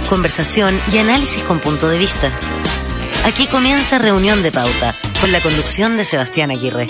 conversación y análisis con punto de vista. Aquí comienza Reunión de Pauta, con la conducción de Sebastián Aguirre.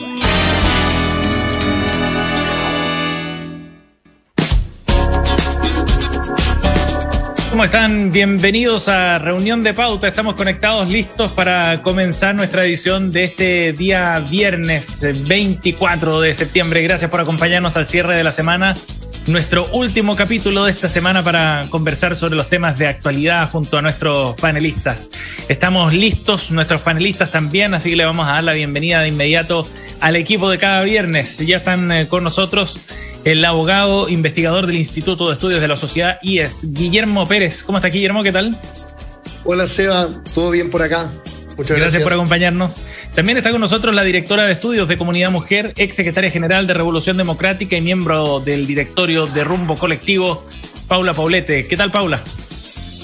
¿Cómo están? Bienvenidos a Reunión de Pauta. Estamos conectados, listos para comenzar nuestra edición de este día viernes 24 de septiembre. Gracias por acompañarnos al cierre de la semana. Nuestro último capítulo de esta semana para conversar sobre los temas de actualidad junto a nuestros panelistas. Estamos listos, nuestros panelistas también, así que le vamos a dar la bienvenida de inmediato al equipo de cada viernes. Ya están con nosotros el abogado investigador del Instituto de Estudios de la Sociedad IES, Guillermo Pérez. ¿Cómo está, Guillermo? ¿Qué tal? Hola, Seba. ¿Todo bien por acá? Muchas gracias por acompañarnos. También está con nosotros la directora de Estudios de Comunidad Mujer, ex secretaria general de Revolución Democrática y miembro del directorio de Rumbo Colectivo, Paula Poblete. ¿Qué tal, Paula?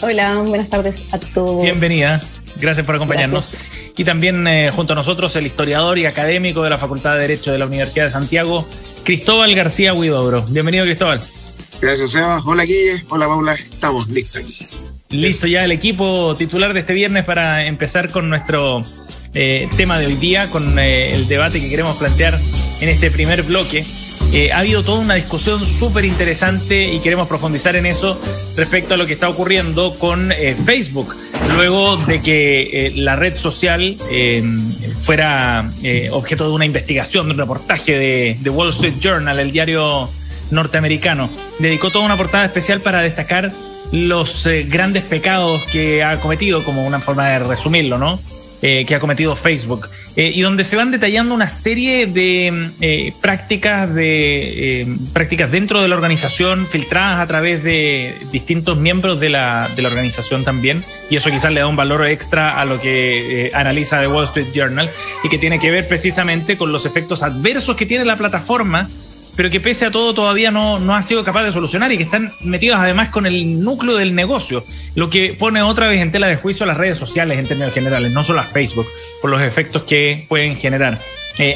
Hola, buenas tardes a todos. Bienvenida. Gracias por acompañarnos. Gracias. Y también junto a nosotros el historiador y académico de la Facultad de Derecho de la Universidad de Santiago, Cristóbal García Huidobro. Bienvenido, Cristóbal. Gracias, Seba. Hola, Guille. Hola, Paula. Estamos listos aquí. Listo ya el equipo titular de este viernes para empezar con nuestro tema de hoy día, con el debate que queremos plantear en este primer bloque. Ha habido toda una discusión súper interesante y queremos profundizar en eso respecto a lo que está ocurriendo con Facebook. Luego de que la red social fuera objeto de una investigación, de un reportaje de Wall Street Journal, el diario norteamericano, dedicó toda una portada especial para destacar los grandes pecados que ha cometido, como una forma de resumirlo, ¿no? Que ha cometido Facebook, y donde se van detallando una serie de prácticas dentro de la organización, filtradas a través de distintos miembros de la organización también, y eso quizás le da un valor extra a lo que analiza The Wall Street Journal, y que tiene que ver precisamente con los efectos adversos que tiene la plataforma, pero que pese a todo todavía no ha sido capaz de solucionar, y que están metidos además con el núcleo del negocio, lo que pone otra vez en tela de juicio a las redes sociales en términos generales, no solo a Facebook, por los efectos que pueden generar.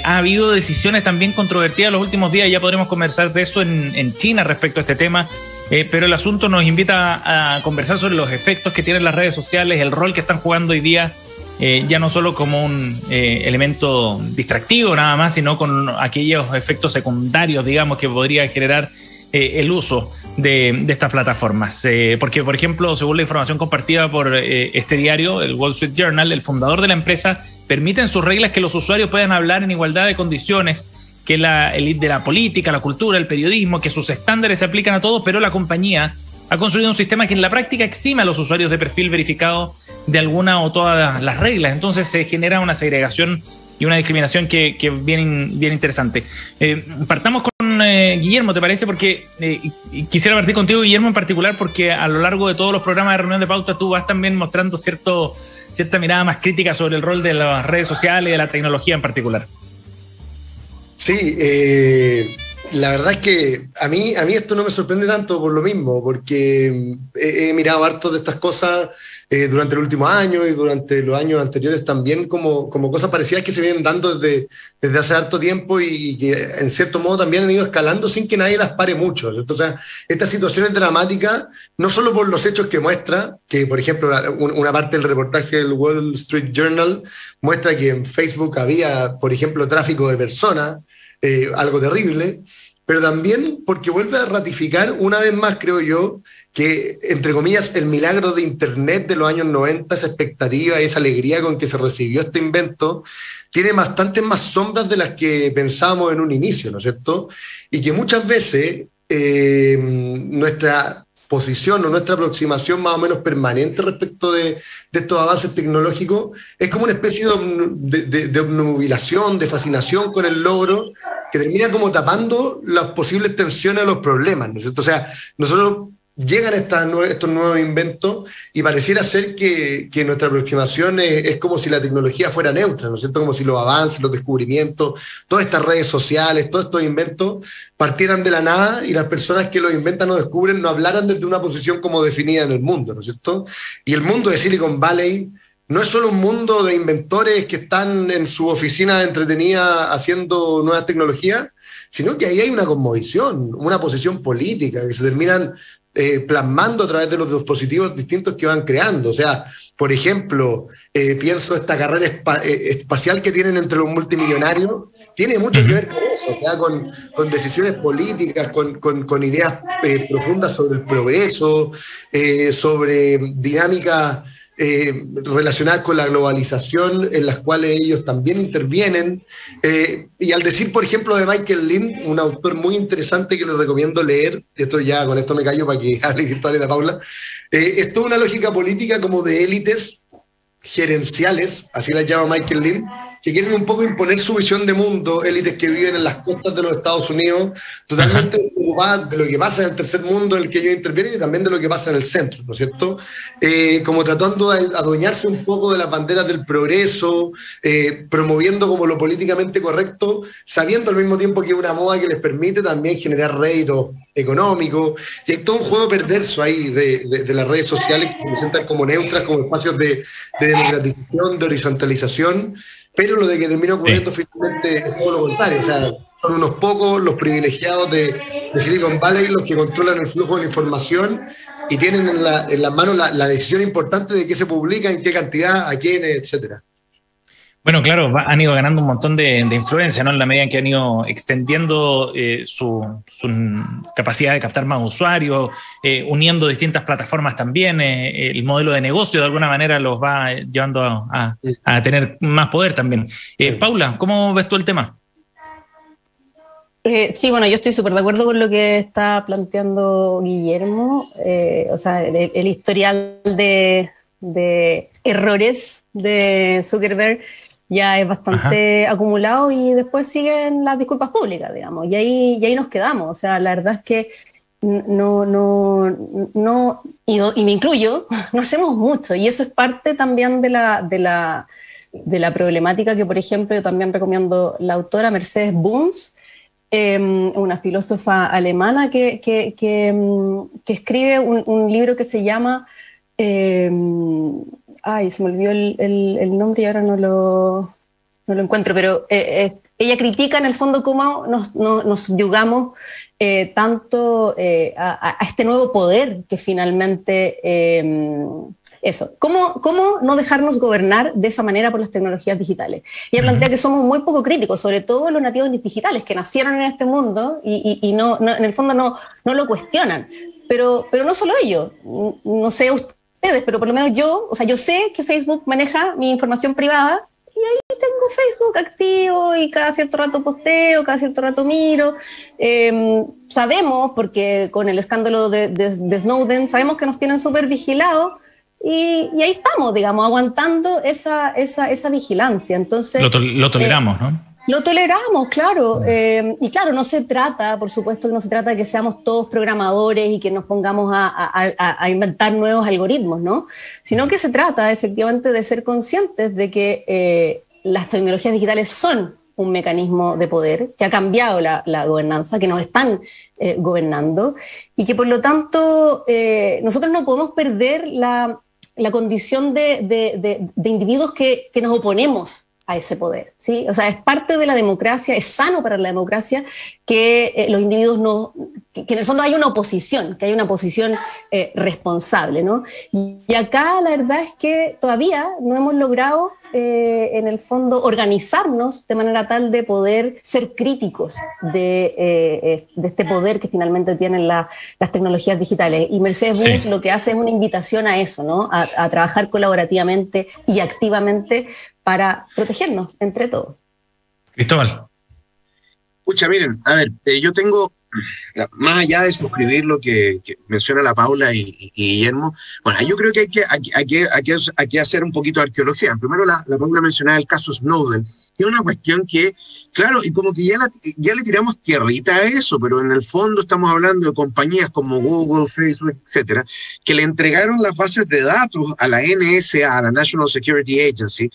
Ha habido decisiones también controvertidas los últimos días, ya podremos conversar de eso en China respecto a este tema, pero el asunto nos invita a conversar sobre los efectos que tienen las redes sociales, el rol que están jugando hoy día, ya no solo como un elemento distractivo nada más, sino con aquellos efectos secundarios, digamos, que podría generar el uso de estas plataformas. Porque, por ejemplo, según la información compartida por este diario, el Wall Street Journal, el fundador de la empresa permite en sus reglas que los usuarios puedan hablar en igualdad de condiciones que la élite de la política, la cultura, el periodismo, que sus estándares se aplican a todos, pero la compañía ha construido un sistema que en la práctica exime a los usuarios de perfil verificado de alguna o todas las reglas. Entonces se genera una segregación y una discriminación que bien interesante. Partamos con Guillermo, ¿te parece? Porque quisiera partir contigo, Guillermo, en particular, porque a lo largo de todos los programas de Reunión de Pauta tú vas también mostrando cierta mirada más crítica sobre el rol de las redes sociales y de la tecnología en particular. Sí, la verdad es que a mí esto no me sorprende tanto por lo mismo, porque he mirado harto de estas cosas durante el último año y durante los años anteriores también como cosas parecidas que se vienen dando desde hace harto tiempo y que en cierto modo también han ido escalando sin que nadie las pare mucho, ¿cierto? O sea, esta situación es dramática no solo por los hechos que muestra, que por ejemplo una parte del reportaje del Wall Street Journal muestra que en Facebook había, por ejemplo, tráfico de personas, algo terrible, pero también porque vuelve a ratificar una vez más, creo yo, que, entre comillas, el milagro de Internet de los años 90, esa expectativa, esa alegría con que se recibió este invento, tiene bastantes más sombras de las que pensábamos en un inicio, ¿no es cierto? Y que muchas veces nuestra posición o nuestra aproximación más o menos permanente respecto de estos avances tecnológicos es como una especie de obnubilación, de fascinación con el logro que termina como tapando las posibles tensiones de los problemas, ¿no es cierto? O sea, nosotros llegan estos nuevos inventos y pareciera ser que nuestra aproximación es como si la tecnología fuera neutra, ¿no es cierto? Como si los avances, los descubrimientos, todas estas redes sociales, todos estos inventos partieran de la nada y las personas que los inventan o descubren no hablaran desde una posición como definida en el mundo, ¿no es cierto? Y el mundo de Silicon Valley no es solo un mundo de inventores que están en su oficina entretenida haciendo nuevas tecnologías, sino que ahí hay una cosmovisión, una posición política, que se terminan plasmando a través de los dispositivos distintos que van creando. O sea, por ejemplo, pienso esta carrera espacial que tienen entre los multimillonarios, tiene mucho que ver con eso, o sea, con decisiones políticas, con ideas profundas sobre el progreso, sobre dinámicas relacionadas con la globalización, en las cuales ellos también intervienen. Y al decir, por ejemplo, de Michael Lind, un autor muy interesante que les recomiendo leer, con esto me callo para que hable la Paula, es toda una lógica política como de élites gerenciales, así las llama Michael Lind, que quieren un poco imponer su visión de mundo, élites que viven en las costas de los Estados Unidos, totalmente preocupadas de lo que pasa en el tercer mundo en el que ellos intervienen y también de lo que pasa en el centro, ¿no es cierto? Como tratando de adueñarse un poco de las banderas del progreso, promoviendo como lo políticamente correcto, sabiendo al mismo tiempo que es una moda que les permite también generar réditos económicos, y hay todo un juego perverso ahí de las redes sociales que se presentan como neutras, como espacios de democratización, de horizontalización, pero lo de que termina ocurriendo finalmente es todo lo contrario. O sea, son unos pocos los privilegiados de Silicon Valley los que controlan el flujo de la información y tienen en las manos la decisión importante de qué se publica, en qué cantidad, a quiénes, etcétera. Bueno, claro, han ido ganando un montón de influencia, ¿no? En la medida en que han ido extendiendo su capacidad de captar más usuarios, uniendo distintas plataformas también. El modelo de negocio de alguna manera los va llevando a tener más poder también. Paula, ¿cómo ves tú el tema? Sí, bueno, yo estoy súper de acuerdo con lo que está planteando Guillermo. O sea, el historial de errores de Zuckerberg ya es bastante acumulado y después siguen las disculpas públicas, digamos, y ahí nos quedamos. O sea, la verdad es que no y me incluyo, no hacemos mucho, y eso es parte también de la problemática que, por ejemplo, yo también recomiendo la autora Mercedes Bunz, una filósofa alemana que escribe un libro que se llama se me olvidó el nombre y ahora no lo encuentro, pero ella critica en el fondo cómo nos subyugamos tanto a este nuevo poder que finalmente ¿Cómo no dejarnos gobernar de esa manera por las tecnologías digitales? Ella plantea que somos muy poco críticos, sobre todo los nativos digitales que nacieron en este mundo y no en el fondo no lo cuestionan. Pero no solo ellos, no sé ustedes, pero por lo menos yo sé que Facebook maneja mi información privada y ahí tengo Facebook activo y cada cierto rato posteo, cada cierto rato miro. Sabemos, porque con el escándalo de Snowden, sabemos que nos tienen súper vigilados y ahí estamos, digamos, aguantando esa vigilancia. Entonces, lo toleramos, ¿no? Lo toleramos, claro. Y claro, no se trata, por supuesto que no se trata de que seamos todos programadores y que nos pongamos a inventar nuevos algoritmos, ¿no? Sino que se trata efectivamente de ser conscientes de que las tecnologías digitales son un mecanismo de poder que ha cambiado la gobernanza, que nos están gobernando y que por lo tanto nosotros no podemos perder la condición de individuos que nos oponemos a ese poder, ¿sí? O sea, es parte de la democracia, es sano para la democracia que los individuos que en el fondo haya una oposición, que haya una oposición responsable, ¿no? Y acá la verdad es que todavía no hemos logrado en el fondo organizarnos de manera tal de poder ser críticos de este poder que finalmente tienen las tecnologías digitales. Y Mercedes Bunz lo que hace es una invitación a eso, ¿no? A trabajar colaborativamente y activamente para protegernos entre todos. Cristóbal. Escucha, miren, a ver, yo tengo, más allá de suscribir lo que menciona la Paula y Guillermo, bueno, yo creo que hay que hacer un poquito de arqueología. Primero, la Paula mencionaba el caso Snowden, que es una cuestión que, claro, y como que ya le tiramos tierrita a eso, pero en el fondo estamos hablando de compañías como Google, Facebook, etcétera, que le entregaron las bases de datos a la NSA, a la National Security Agency,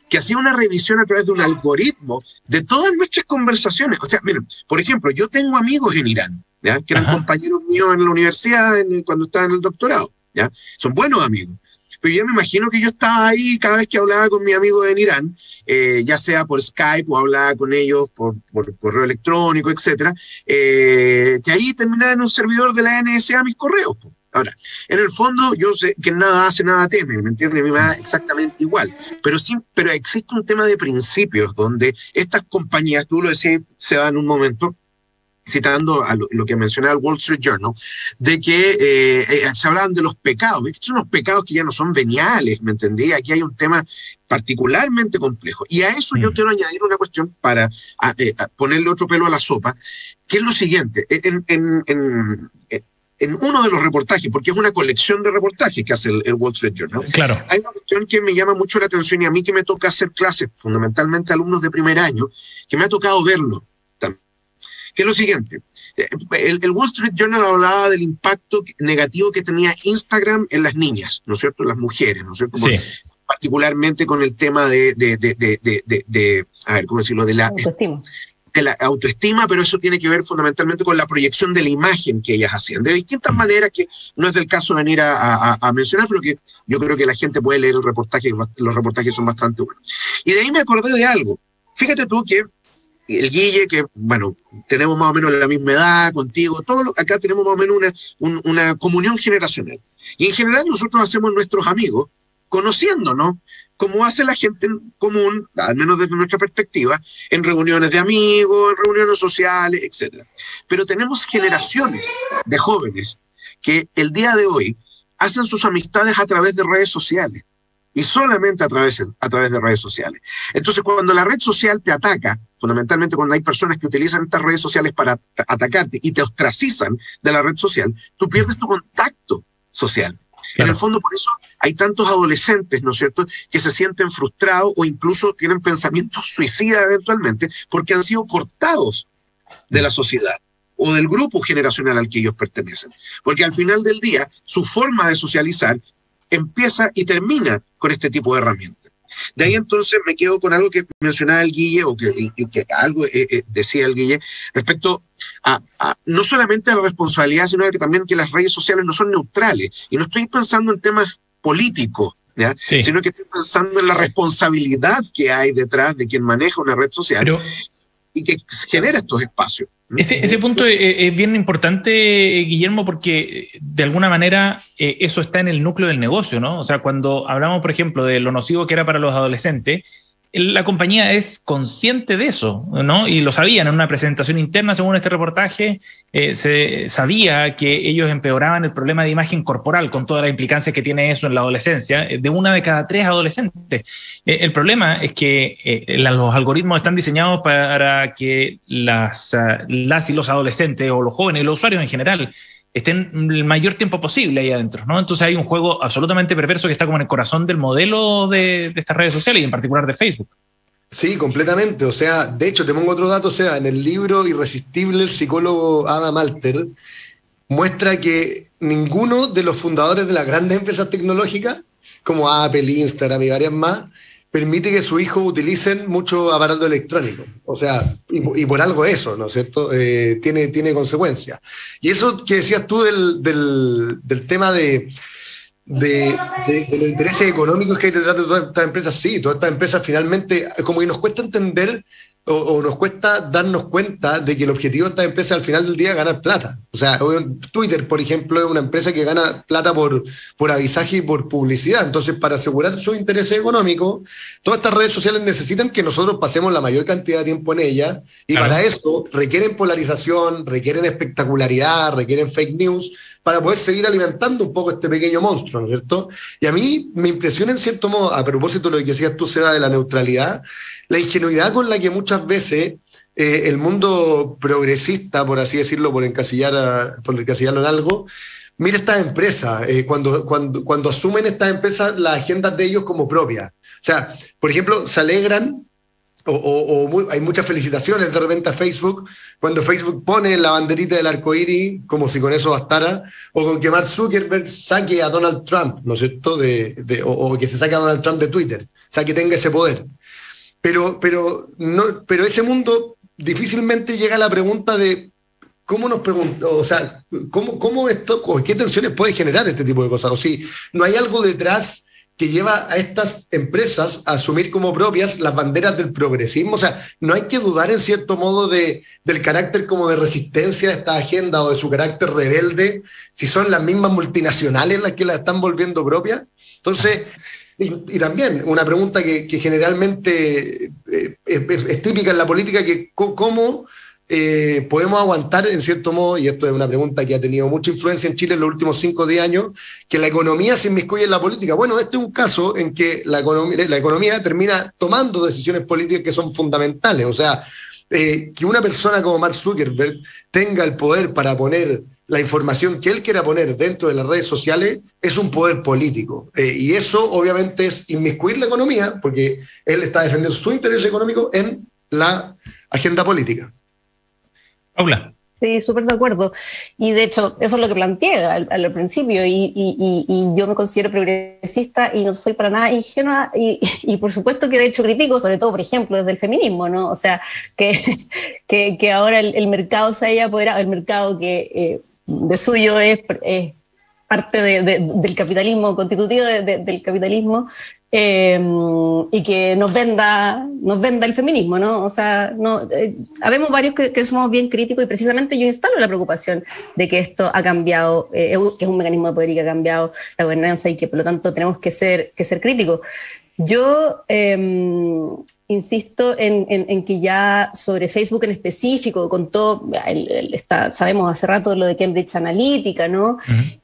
que hacía una revisión a través de un algoritmo de todas nuestras conversaciones. O sea, miren, por ejemplo, yo tengo amigos en Irán, ¿ya? Que eran compañeros míos en la universidad cuando estaba en el doctorado, ¿ya? Son buenos amigos. pero yo me imagino que yo estaba ahí cada vez que hablaba con mi amigo en Irán, ya sea por Skype o hablaba con ellos por correo electrónico, etcétera, que ahí terminaba en un servidor de la NSA mis correos. Ahora, en el fondo, yo sé que nada hace, nada teme, ¿me entiendes? A mí me da exactamente igual. Pero sí, pero existe un tema de principios donde estas compañías, tú lo decías, se dan en un momento, citando a lo que mencionaba el Wall Street Journal, de que se hablaban de los pecados. Estos son unos pecados que ya no son veniales, ¿me entendí? Aquí hay un tema particularmente complejo. Y a eso yo quiero añadir una cuestión para ponerle otro pelo a la sopa, que es lo siguiente. En uno de los reportajes, porque es una colección de reportajes que hace el Wall Street Journal, claro, hay una cuestión que me llama mucho la atención y a mí que me toca hacer clases, fundamentalmente a alumnos de primer año, que me ha tocado verlo también, que es lo siguiente. El Wall Street Journal hablaba del impacto negativo que tenía Instagram en las niñas, ¿no es cierto?, en las mujeres, ¿no es cierto? Sí. Particularmente con el tema a ver, ¿cómo decirlo?, de la autoestima. De la autoestima, pero eso tiene que ver fundamentalmente con la proyección de la imagen que ellas hacían, de distintas maneras que no es del caso venir a mencionar, pero que yo creo que la gente puede leer el reportaje, los reportajes son bastante buenos. Y de ahí me acordé de algo. Fíjate tú que el Guille, que bueno, tenemos más o menos la misma edad contigo, todos acá tenemos más o menos una comunión generacional. Y en general nosotros hacemos nuestros amigos conociéndonos, como hace la gente en común, al menos desde nuestra perspectiva, en reuniones de amigos, en reuniones sociales, etc. Pero tenemos generaciones de jóvenes que el día de hoy hacen sus amistades a través de redes sociales, y solamente a través de redes sociales. Entonces, cuando la red social te ataca, fundamentalmente cuando hay personas que utilizan estas redes sociales para atacarte y te ostracizan de la red social, tú pierdes tu contacto social. Claro. En el fondo, por eso hay tantos adolescentes, ¿no es cierto?, que se sienten frustrados o incluso tienen pensamientos suicidas eventualmente porque han sido cortados de la sociedad o del grupo generacional al que ellos pertenecen. Porque al final del día, su forma de socializar empieza y termina con este tipo de herramientas. De ahí entonces me quedo con algo que mencionaba el Guille, o que algo decía el Guille, respecto a no solamente a la responsabilidad, sino que también que las redes sociales no son neutrales. Y no estoy pensando en temas políticos, ¿ya? Sí. Sino que estoy pensando en la responsabilidad que hay detrás de quien maneja una red social y que genera estos espacios. Ese punto es bien importante, Guillermo, porque de alguna manera eso está en el núcleo del negocio, ¿no? O sea, cuando hablamos, por ejemplo, de lo nocivo que era para los adolescentes, la compañía es consciente de eso, ¿no? Y lo sabían en una presentación interna, según este reportaje, se sabía que ellos empeoraban el problema de imagen corporal con toda la implicancia que tiene eso en la adolescencia, de 1 de cada 3 adolescentes. El problema es que los algoritmos están diseñados para que las y los adolescentes o los jóvenes, los usuarios en general, estén el mayor tiempo posible ahí adentro, ¿no? Entonces hay un juego absolutamente perverso que está como en el corazón del modelo de estas redes sociales y en particular de Facebook. Sí, completamente. O sea, de hecho, te pongo otro dato. O sea, en el libro Irresistible, el psicólogo Adam Alter muestra que ninguno de los fundadores de las grandes empresas tecnológicas, como Apple, Instagram y varias más, permite que sus hijos utilicen mucho aparato electrónico. O sea, y por algo eso, ¿no es cierto? Tiene consecuencias. Y eso que decías tú del tema de los intereses económicos que hay detrás de todas estas empresas, sí, todas estas empresas finalmente, como que nos cuesta entender o nos cuesta darnos cuenta de que el objetivo de estas empresas al final del día es ganar plata. O sea, Twitter, por ejemplo, es una empresa que gana plata por avisaje y por publicidad. Entonces, para asegurar sus intereses económicos, todas estas redes sociales necesitan que nosotros pasemos la mayor cantidad de tiempo en ellas, y claro, para eso requieren polarización, requieren espectacularidad, requieren fake news, para poder seguir alimentando un poco este pequeño monstruo, ¿no es cierto? Y a mí me impresiona en cierto modo, a propósito de lo que decías tú, Seba, de la neutralidad, la ingenuidad con la que muchas veces el mundo progresista, por así decirlo, por encasillarlo en algo, mira estas empresas, cuando asumen estas empresas las agendas de ellos como propias. O sea, por ejemplo, se alegran hay muchas felicitaciones de repente a Facebook cuando Facebook pone la banderita del arco iris, como si con eso bastara, o con que Mark Zuckerberg saque a Donald Trump, ¿no es cierto? O que se saque a Donald Trump de Twitter, o sea, que tenga ese poder. Pero ese mundo difícilmente llega a la pregunta de cómo nos preguntamos, o sea, cómo esto, qué tensiones puede generar este tipo de cosas, o si no hay algo detrás que lleva a estas empresas a asumir como propias las banderas del progresismo. O sea, no hay que dudar en cierto modo del carácter como de resistencia a esta agenda o de su carácter rebelde, si son las mismas multinacionales las que la están volviendo propia. Entonces, y también una pregunta que generalmente es típica en la política, que cómo podemos aguantar, en cierto modo, y esto es una pregunta que ha tenido mucha influencia en Chile en los últimos 5 o 10 años, que la economía se inmiscuye en la política. Bueno, este es un caso en que la economía termina tomando decisiones políticas que son fundamentales. O sea, que una persona como Mark Zuckerberg tenga el poder para poner la información que él quiera poner dentro de las redes sociales es un poder político. Y eso obviamente es inmiscuir la economía, porque él está defendiendo su interés económico en la agenda política. Paula. Sí, súper de acuerdo. Y de hecho, eso es lo que planteé al principio, y yo me considero progresista y no soy para nada ingenua, y por supuesto que de hecho critico, sobre todo, por ejemplo, desde el feminismo, ¿no? O sea, que ahora el mercado se haya apoderado, el mercado que de suyo es parte del capitalismo, constitutivo del capitalismo, y que nos venda el feminismo, ¿no? O sea, habemos varios que somos bien críticos, y precisamente yo instalo la preocupación de que esto ha cambiado, que es un mecanismo de poder y que ha cambiado la gobernanza, y que por lo tanto tenemos que ser críticos. Yo insisto en que ya sobre Facebook en específico, con todo, sabemos hace rato lo de Cambridge Analytica, ¿no?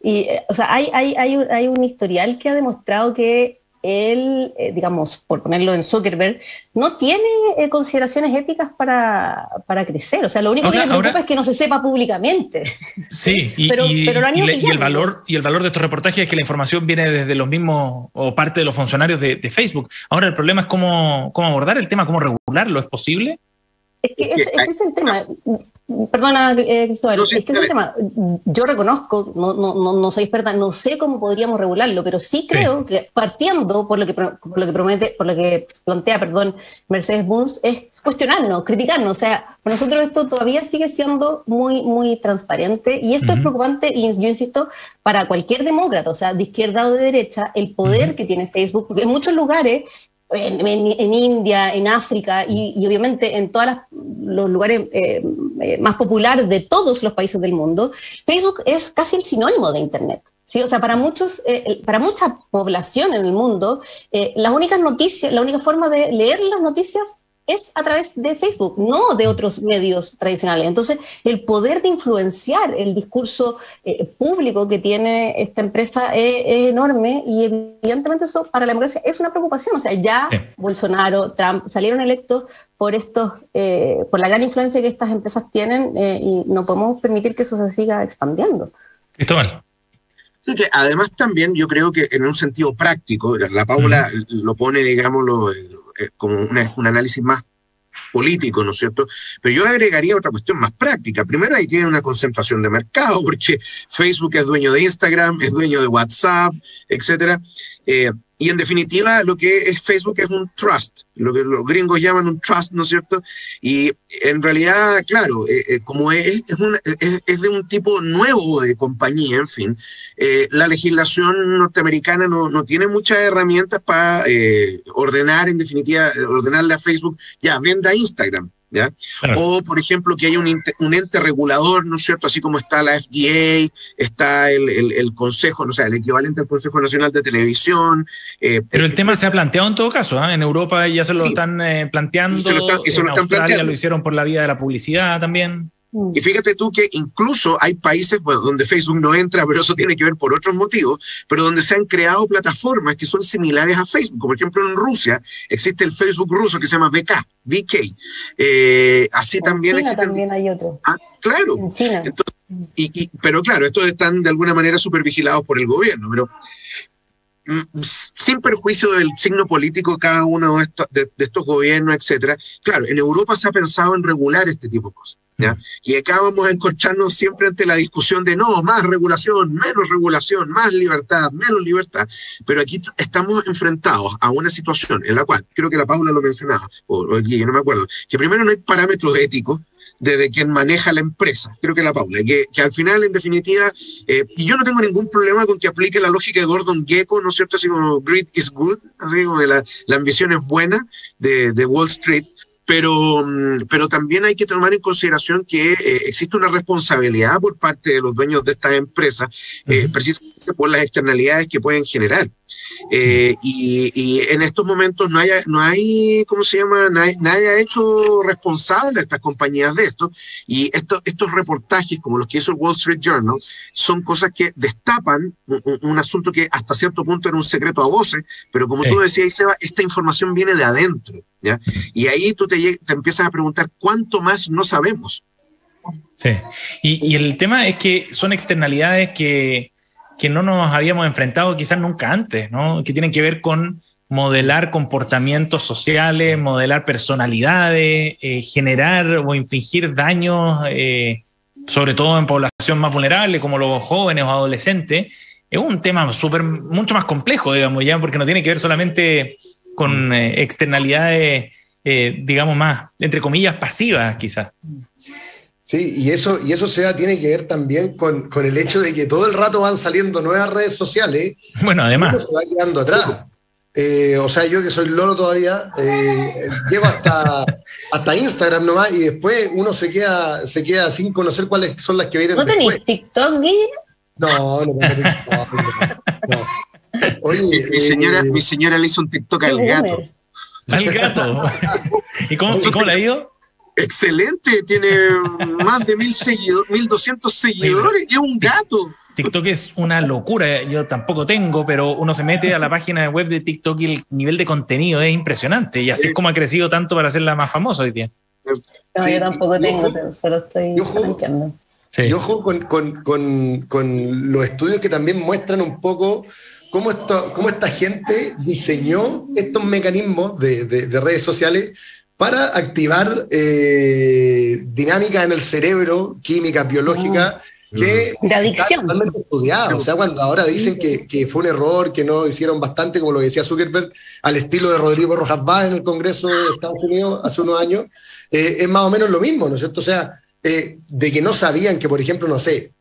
Y, o sea, hay un historial que ha demostrado que él, digamos, por ponerlo en Zuckerberg, no tiene consideraciones éticas para crecer. O sea, lo único que le preocupa es que no se sepa públicamente. Sí, pero lo han ido pillando. Y el valor de estos reportajes es que la información viene desde los mismos o parte de los funcionarios de Facebook. Ahora el problema es cómo abordar el tema, cómo regularlo. ¿Es posible? Es que ese es el tema. Perdona, Cristóbal, es que ese es el tema. Yo reconozco, no soy experta, no sé cómo podríamos regularlo, pero sí creo que partiendo por lo que plantea Mercedes-Bunz, es cuestionarnos, criticarnos. O sea, para nosotros esto todavía sigue siendo muy, muy transparente, y esto es preocupante, y yo insisto, para cualquier demócrata, o sea, de izquierda o de derecha, el poder que tiene Facebook, porque en muchos lugares, en India, en África, y obviamente en todos los lugares más populares de todos los países del mundo, Facebook es casi el sinónimo de Internet. ¿Sí? O sea, para mucha población en el mundo, las únicas noticias, la única forma de leer las noticias es a través de Facebook, no de otros medios tradicionales. Entonces, el poder de influenciar el discurso público que tiene esta empresa es enorme, y evidentemente eso para la democracia es una preocupación. O sea, ya Bolsonaro, Trump salieron electos por por la gran influencia que estas empresas tienen, y no podemos permitir que eso se siga expandiendo. Cristóbal. Sí, que además también yo creo que en un sentido práctico, la Paula lo pone, digámoslo, como un análisis más político, ¿no es cierto? Pero yo agregaría otra cuestión más práctica. Primero, hay que una concentración de mercado, porque Facebook es dueño de Instagram, es dueño de WhatsApp, etcétera. Y en definitiva, lo que es Facebook es un trust, lo que los gringos llaman un trust, ¿no es cierto? Y en realidad, claro, como es de un tipo nuevo de compañía, en fin, la legislación norteamericana no tiene muchas herramientas para ordenar, en definitiva, ordenarle a Facebook, ya, venda Instagram. ¿Ya? Claro. O, por ejemplo, que haya un ente regulador, ¿no es cierto? Así como está la FDA, está el Consejo, no sé, el equivalente al Consejo Nacional de Televisión. Pero el tema se ha planteado en todo caso, ¿eh? En Europa ya se lo están planteando, en Australia lo hicieron por la vía de la publicidad también. Y fíjate tú que incluso hay países donde Facebook no entra, pero eso tiene que ver por otros motivos, pero donde se han creado plataformas que son similares a Facebook. Como por ejemplo en Rusia existe el Facebook ruso que se llama VK. Así también existe. También hay otro. Ah, claro. En China. Entonces, pero claro, estos están de alguna manera supervigilados por el gobierno, pero sin perjuicio del signo político de cada uno de estos gobiernos, etcétera. Claro, en Europa se ha pensado en regular este tipo de cosas, ¿ya? Y acá vamos a encontrarnos siempre ante la discusión de no, más regulación, más libertad, menos libertad. Pero aquí estamos enfrentados a una situación en la cual, creo que la Paula lo mencionaba, o el Guille, no me acuerdo, que primero no hay parámetros éticos, de quien maneja la empresa, creo que la Paula, que al final, en definitiva, y yo no tengo ningún problema con que aplique la lógica de Gordon Gekko, ¿no es cierto? Así como greed is good, así como que la ambición es buena de Wall Street, pero también hay que tomar en consideración que existe una responsabilidad por parte de los dueños de estas empresas, precisamente por las externalidades que pueden generar. Y en estos momentos no hay ¿cómo se llama? Nadie ha hecho responsable a estas compañías de esto, y estos reportajes como los que hizo el Wall Street Journal son cosas que destapan un asunto que hasta cierto punto era un secreto a voces, pero como tú decías, Seba, esta información viene de adentro, ¿ya? Y ahí tú te empiezas a preguntar cuánto más no sabemos. Sí, y el tema es que son externalidades que no nos habíamos enfrentado quizás nunca antes, ¿no? Que tienen que ver con modelar comportamientos sociales, modelar personalidades, generar o infligir daños, sobre todo en población más vulnerable, como los jóvenes o adolescentes. Es un tema mucho más complejo, digamos, ya, porque no tiene que ver solamente con externalidades, digamos, más, entre comillas, pasivas, quizás. Sí, y eso tiene que ver también con el hecho de que todo el rato van saliendo nuevas redes sociales. Bueno, además. Uno se va quedando atrás. O sea, yo que soy lolo todavía, llego hasta Instagram nomás, y después uno se queda sin conocer cuáles son las que vienen después. ¿No tenés TikTok, Guille? No tengo TikTok. No. Oye, mi señora le hizo un TikTok al gato. ¿Al gato? ¿Y cómo le ha ido? Excelente, tiene más de 1.200 seguidores y es un gato. TikTok es una locura, yo tampoco tengo, pero uno se mete a la página web de TikTok y el nivel de contenido es impresionante, y así es como ha crecido tanto para hacerla más famosa hoy día. No, yo tampoco tengo, solo estoy tranqueando. Sí. Y ojo con los estudios que también muestran un poco cómo esta gente diseñó estos mecanismos de redes sociales para activar dinámicas en el cerebro, químicas, biológicas, que de adicción. Están totalmente estudiadas. O sea, cuando ahora dicen que fue un error, que no hicieron bastante, como lo decía Zuckerberg, al estilo de Rodrigo Rojas Vaz en el Congreso de Estados Unidos hace unos años, es más o menos lo mismo, ¿no es cierto? O sea, de que no sabían que, por ejemplo, no sé,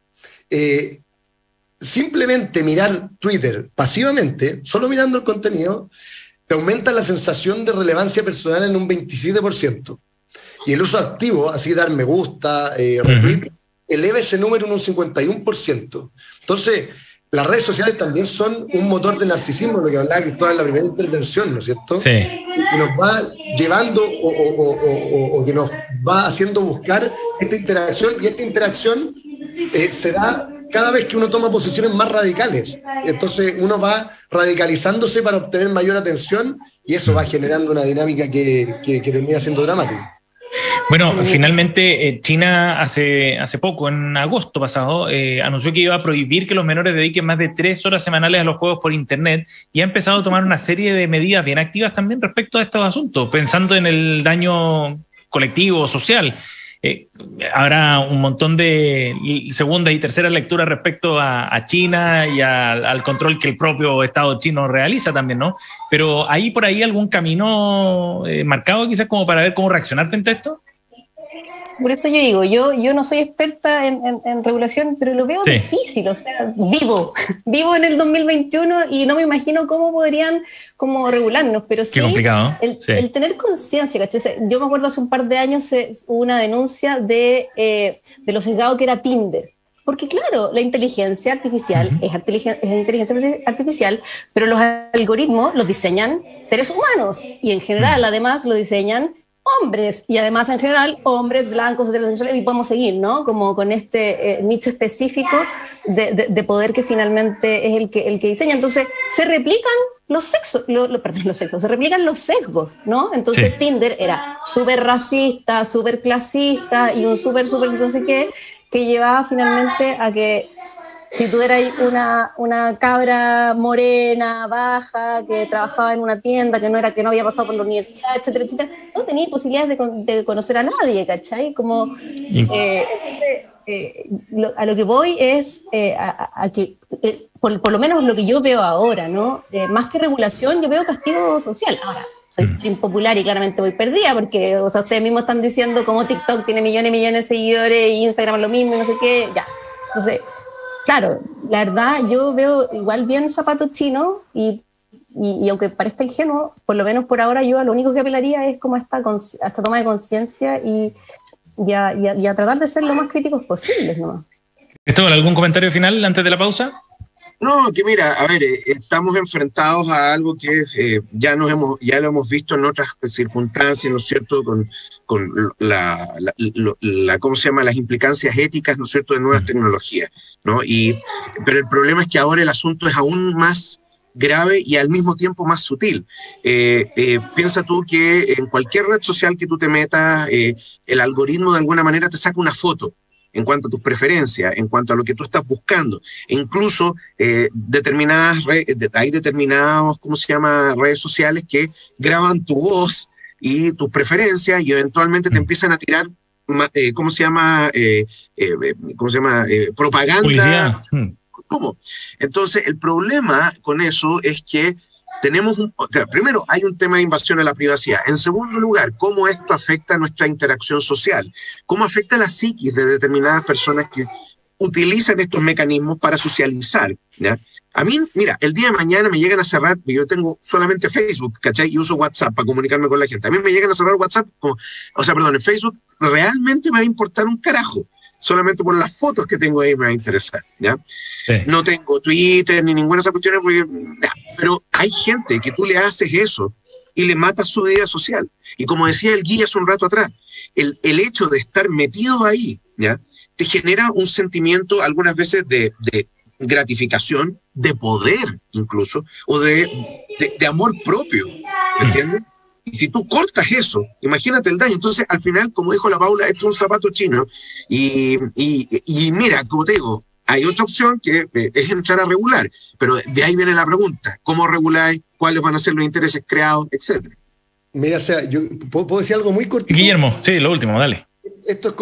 simplemente mirar Twitter pasivamente, solo mirando el contenido, te aumenta la sensación de relevancia personal en un 27%. Y el uso activo, así dar me gusta, retweet, eleva ese número en un 51%. Entonces, las redes sociales también son un motor de narcisismo, lo que hablaba Cristóbal en la primera intervención, ¿no es cierto? Sí. Y nos va llevando o que nos va haciendo buscar esta interacción, y esta interacción se da cada vez que uno toma posiciones más radicales. Entonces uno va radicalizándose para obtener mayor atención, y eso va generando una dinámica que termina siendo dramática. Bueno, finalmente China hace poco, en agosto pasado, anunció que iba a prohibir que los menores dediquen más de 3 horas semanales a los juegos por internet, y ha empezado a tomar una serie de medidas bien activas también respecto a estos asuntos, pensando en el daño colectivo, social. Habrá un montón de segunda y tercera lectura respecto a China y al control que el propio Estado chino realiza también, ¿no? Pero ¿hay por ahí algún camino marcado quizás como para ver cómo reaccionar frente a esto? Por eso yo digo, yo no soy experta en regulación, pero lo veo difícil, o sea, vivo en el 2021 y no me imagino cómo podrían regularnos, pero sí, complicado, el tener conciencia, ¿cachai? O sea, yo me acuerdo hace un par de años hubo una denuncia de lo sesgado que era Tinder, porque claro, la inteligencia artificial es inteligencia artificial, pero los algoritmos los diseñan seres humanos, y en general además lo diseñan hombres, y además en general hombres blancos, y podemos seguir, ¿no? Como con este nicho específico de poder que finalmente es el que diseña. Entonces se replican los sexos, se replican los sesgos, ¿no? Entonces Tinder era súper racista, súper clasista y un súper no sé qué, que llevaba finalmente a que si tú eras una cabra morena, baja, que trabajaba en una tienda, que no había pasado por la universidad, etcétera, etcétera, no tenías posibilidades de conocer a nadie, ¿cachai? Como, a lo que voy es a que, por lo menos lo que yo veo ahora, ¿no? Más que regulación, yo veo castigo social. Ahora, soy impopular y claramente voy perdida, porque, o sea, ustedes mismos están diciendo cómo TikTok tiene millones y millones de seguidores y Instagram lo mismo y no sé qué, ya. Entonces, claro, la verdad, yo veo igual bien zapatos chinos y aunque parezca ingenuo, por lo menos por ahora yo a lo único que apelaría es como a esta toma de conciencia y a tratar de ser lo más críticos posibles, ¿no? Cristóbal, ¿algún comentario final antes de la pausa? No, que mira, a ver, estamos enfrentados a algo que ya lo hemos visto en otras circunstancias, ¿no es cierto?, con ¿cómo se llama?, las implicancias éticas, ¿no es cierto?, de nuevas tecnologías, ¿no? Pero el problema es que ahora el asunto es aún más grave y al mismo tiempo más sutil. Piensa tú que en cualquier red social que tú te metas, el algoritmo de alguna manera te saca una foto en cuanto a tus preferencias, en cuanto a lo que tú estás buscando. E incluso hay determinados, ¿cómo se llama?, redes sociales que graban tu voz y tus preferencias y eventualmente te empiezan a tirar, ¿cómo se llama? Propaganda. Publicidad. ¿Cómo? Entonces, el problema con eso es que tenemos primero, hay un tema de invasión a la privacidad. En segundo lugar, cómo esto afecta a nuestra interacción social, cómo afecta a la psiquis de determinadas personas que utilizan estos mecanismos para socializar, ¿ya? A mí, mira, el día de mañana me llegan a cerrar, yo tengo solamente Facebook, ¿cachai? Y uso WhatsApp para comunicarme con la gente. A mí me llegan a cerrar WhatsApp, en Facebook realmente me va a importar un carajo. Solamente por las fotos que tengo ahí me va a interesar, ¿ya? Sí. No tengo Twitter ni ninguna de esas cuestiones, pero hay gente que tú le haces eso y le matas su vida social. Y como decía el Guille hace un rato atrás, el hecho de estar metido ahí, ¿ya?, te genera un sentimiento algunas veces de gratificación, de poder incluso, o de amor propio, ¿me entiendes? Y si tú cortas eso, imagínate el daño. Entonces, al final, como dijo la Paula, esto es un zapato chino. Y mira, como te digo, hay otra opción que es entrar a regular. Pero de ahí viene la pregunta. ¿Cómo reguláis? ¿Cuáles van a ser los intereses creados? Etcétera. Mira, o sea, yo puedo decir algo muy cortito. Guillermo, sí, lo último, dale. Esto es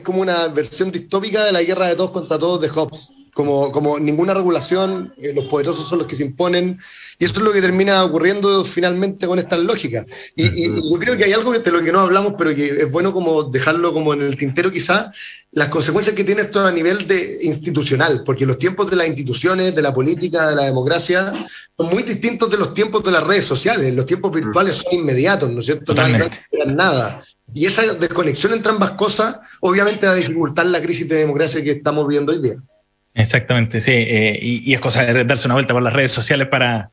como una versión distópica de la guerra de todos contra todos de Hobbes. Como ninguna regulación, los poderosos son los que se imponen, y eso es lo que termina ocurriendo finalmente con estas lógicas. Y yo creo que hay algo de lo que no hablamos, pero que es bueno como dejarlo como en el tintero quizá, las consecuencias que tiene esto a nivel institucional, porque los tiempos de las instituciones, de la política, de la democracia, son muy distintos de los tiempos de las redes sociales. Los tiempos virtuales son inmediatos, ¿no es cierto? Totalmente. No hay nada. Y esa desconexión entre ambas cosas, obviamente va a dificultar la crisis de democracia que estamos viviendo hoy día. Exactamente, sí, y es cosa de darse una vuelta por las redes sociales para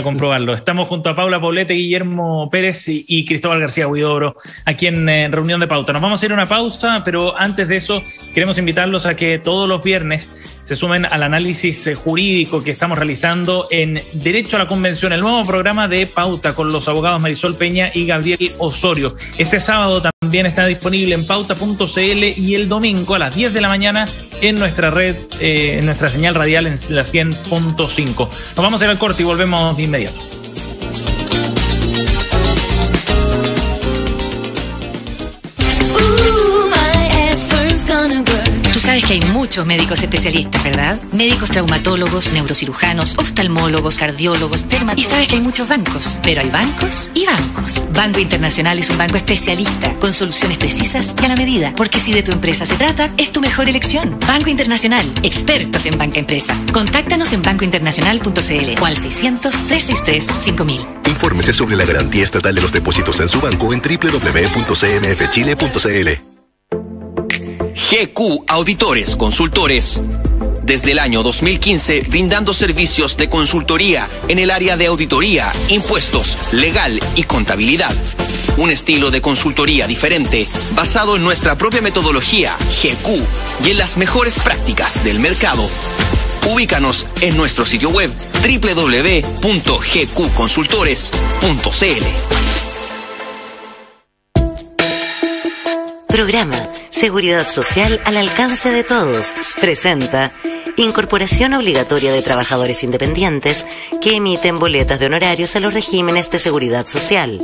comprobarlo. Estamos junto a Paula Poblete, Guillermo Pérez y Cristóbal García Huidobro aquí en Reunión de Pauta. Nos vamos a ir a una pausa, pero antes de eso queremos invitarlos a que todos los viernes se sumen al análisis jurídico que estamos realizando en Derecho a la Convención, el nuevo programa de Pauta con los abogados Marisol Peña y Gabriel Osorio. Este sábado también está disponible en pauta.cl y el domingo a las 10 de la mañana en nuestra red, en nuestra señal radial en la 100.5. Nos vamos a ir al corte y volvemos de inmediato. Tú sabes que hay muchos médicos especialistas, ¿verdad? Médicos traumatólogos, neurocirujanos, oftalmólogos, cardiólogos, dermatólogos. Y sabes que hay muchos bancos, pero hay bancos y bancos. Banco Internacional es un banco especialista, con soluciones precisas y a la medida. Porque si de tu empresa se trata, es tu mejor elección. Banco Internacional, expertos en banca empresa. Contáctanos en bancointernacional.cl o al 600-363-5000. Infórmese sobre la garantía estatal de los depósitos en su banco en www.cmfchile.cl. GQ Auditores Consultores. Desde el año 2015, brindando servicios de consultoría en el área de auditoría, impuestos, legal y contabilidad. Un estilo de consultoría diferente, basado en nuestra propia metodología, GQ, y en las mejores prácticas del mercado. Ubícanos en nuestro sitio web www.gqconsultores.cl. Programa Seguridad Social al alcance de todos. Presenta Incorporación obligatoria de trabajadores independientes que emiten boletas de honorarios a los regímenes de seguridad social.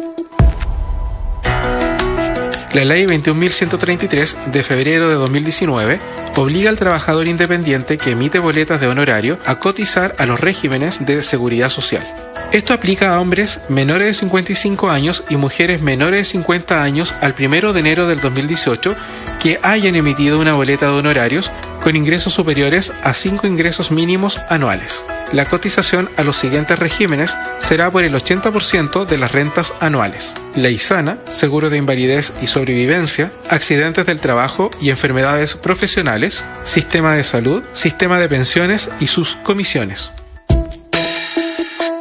La Ley 21.133 de febrero de 2019 obliga al trabajador independiente que emite boletas de honorario a cotizar a los regímenes de seguridad social. Esto aplica a hombres menores de 55 años y mujeres menores de 50 años al 1 de enero del 2018 que hayan emitido una boleta de honorarios con ingresos superiores a 5 ingresos mínimos anuales. La cotización a los siguientes regímenes será por el 80% de las rentas anuales: Ley Sana, seguro de invalidez y sobrevivencia, accidentes del trabajo y enfermedades profesionales, sistema de salud, sistema de pensiones y sus comisiones.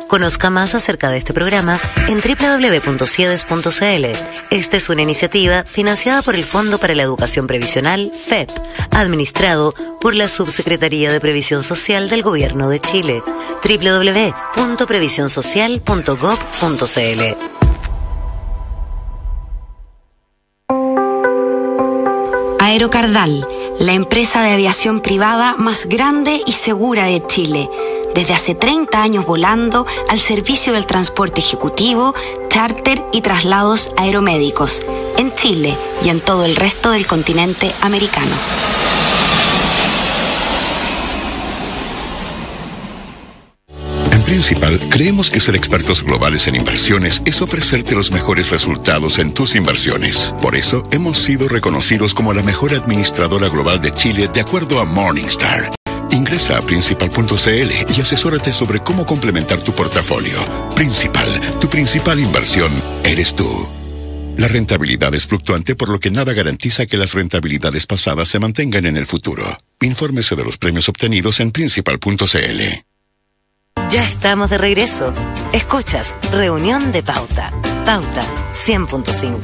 Conozca más acerca de este programa en www.ciedes.cl. Esta es una iniciativa financiada por el Fondo para la Educación Previsional, FEP, administrado por la Subsecretaría de Previsión Social del Gobierno de Chile. www.previsionsocial.gov.cl. Aerocardal, la empresa de aviación privada más grande y segura de Chile. Desde hace 30 años volando al servicio del transporte ejecutivo, charter y traslados aeromédicos en Chile y en todo el resto del continente americano. En Principal, creemos que ser expertos globales en inversiones es ofrecerte los mejores resultados en tus inversiones. Por eso, hemos sido reconocidos como la mejor administradora global de Chile de acuerdo a Morningstar. Ingresa a Principal.cl y asesórate sobre cómo complementar tu portafolio. Principal, tu principal inversión eres tú. La rentabilidad es fluctuante, por lo que nada garantiza que las rentabilidades pasadas se mantengan en el futuro. Infórmese de los premios obtenidos en Principal.cl. Ya estamos de regreso. Escuchas Reunión de Pauta. Pauta 100.5.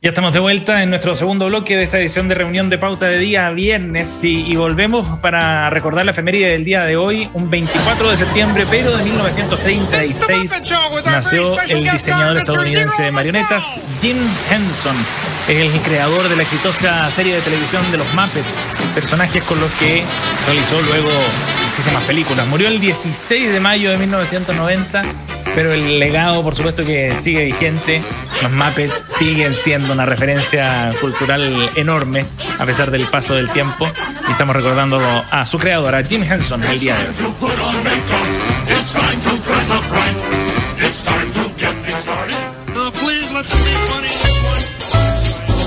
Ya estamos de vuelta en nuestro segundo bloque de esta edición de Reunión de Pauta de día viernes y volvemos para recordar la efeméride del día de hoy. Un 24 de septiembre, pero de 1936, nació el diseñador estadounidense de marionetas Jim Henson, el creador de la exitosa serie de televisión de los Muppets, personajes con los que realizó luego muchísimas películas. Murió el 16 de mayo de 1990, pero el legado, por supuesto, que sigue vigente. Los Muppets siguen siendo una referencia cultural enorme a pesar del paso del tiempo, y estamos recordando a su creador, a Jim Henson, el día de hoy.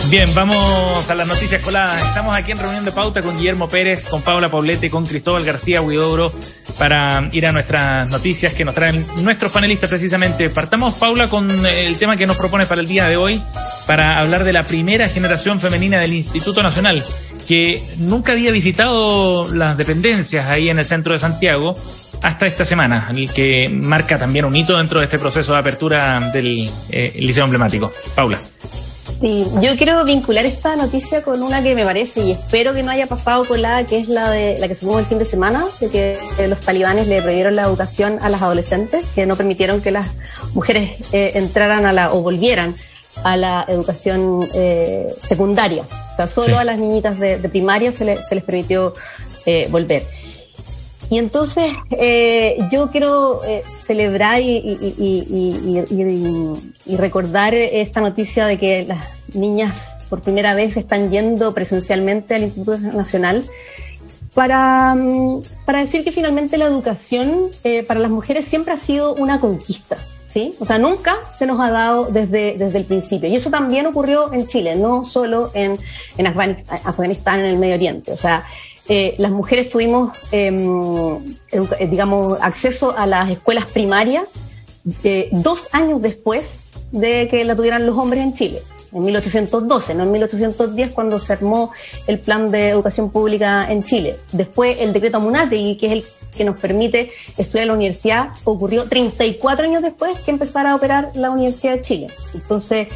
Bien, vamos a las noticias coladas. Estamos aquí en Reunión de Pauta con Guillermo Pérez, con Paula Poblete, con Cristóbal García Huidobro, para ir a nuestras noticias que nos traen nuestros panelistas precisamente. Partamos, Paula, con el tema que nos propone para el día de hoy, para hablar de la primera generación femenina del Instituto Nacional, que nunca había visitado las dependencias ahí en el centro de Santiago hasta esta semana, el que marca también un hito dentro de este proceso de apertura del liceo emblemático. Paula. Sí, yo quiero vincular esta noticia con una que me parece, y espero que no haya pasado colada, que es la que se tuvo el fin de semana, de que los talibanes le prohibieron la educación a las adolescentes, que no permitieron que las mujeres entraran o volvieran a la educación secundaria. O sea, solo a las niñitas de primaria se les permitió volver. Y entonces yo quiero celebrar y recordar esta noticia de que las niñas por primera vez están yendo presencialmente al Instituto Nacional para decir que finalmente la educación para las mujeres siempre ha sido una conquista, ¿sí? O sea, nunca se nos ha dado desde el principio. Y eso también ocurrió en Chile, no solo en Afganistán, en el Medio Oriente. O sea, las mujeres tuvimos, acceso a las escuelas primarias 2 años después de que la tuvieran los hombres en Chile, en 1812, no en 1810, cuando se armó el plan de educación pública en Chile. Después el decreto Amunátegui, que es el que nos permite estudiar en la universidad, ocurrió 34 años después que empezara a operar la Universidad de Chile. Entonces,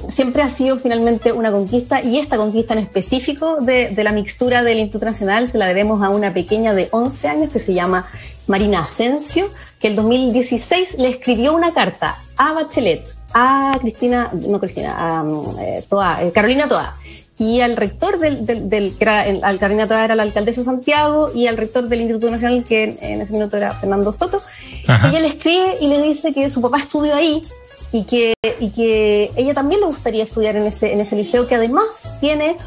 siempre ha sido finalmente una conquista, y esta conquista en específico de la mixtura del Instituto Nacional se la debemos a una pequeña de 11 años que se llama Marina Asensio, que el 2016 le escribió una carta a Bachelet, a Carolina Toá, y al rector Carolina Toá era la alcaldesa de Santiago, y al rector del Instituto Nacional, que en ese minuto era Fernando Soto. Ajá. Ella le escribe y le dice que su papá estudió ahí, y que ella también le gustaría estudiar en ese liceo, que además tiene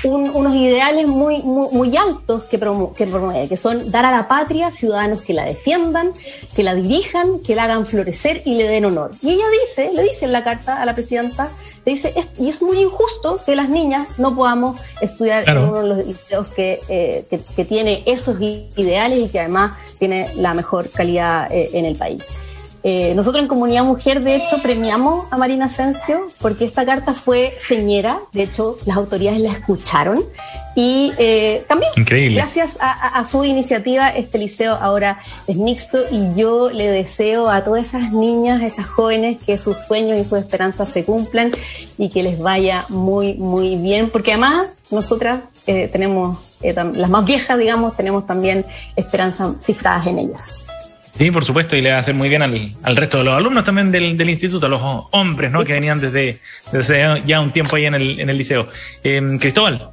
unos ideales muy altos que promueve, que son dar a la patria ciudadanos que la defiendan, que la dirijan, que la hagan florecer y le den honor. Y ella le dice en la carta a la presidenta, le dice, y es muy injusto que las niñas no podamos estudiar en uno de los liceos que tiene esos ideales y que además tiene la mejor calidad en el país. Nosotros en Comunidad Mujer, de hecho, premiamos a Marina Asensio porque esta carta fue señera. De hecho, las autoridades la escucharon y también, gracias a su iniciativa, este liceo ahora es mixto, y yo le deseo a todas esas niñas, a esas jóvenes, que sus sueños y sus esperanzas se cumplan y que les vaya muy, muy bien, porque además nosotras tenemos, las más viejas, digamos, tenemos también esperanzas cifradas en ellas. Sí, por supuesto, y le va a hacer muy bien al resto de los alumnos también del instituto, a los hombres, ¿no? Que venían desde ya un tiempo ahí en el liceo. Cristóbal.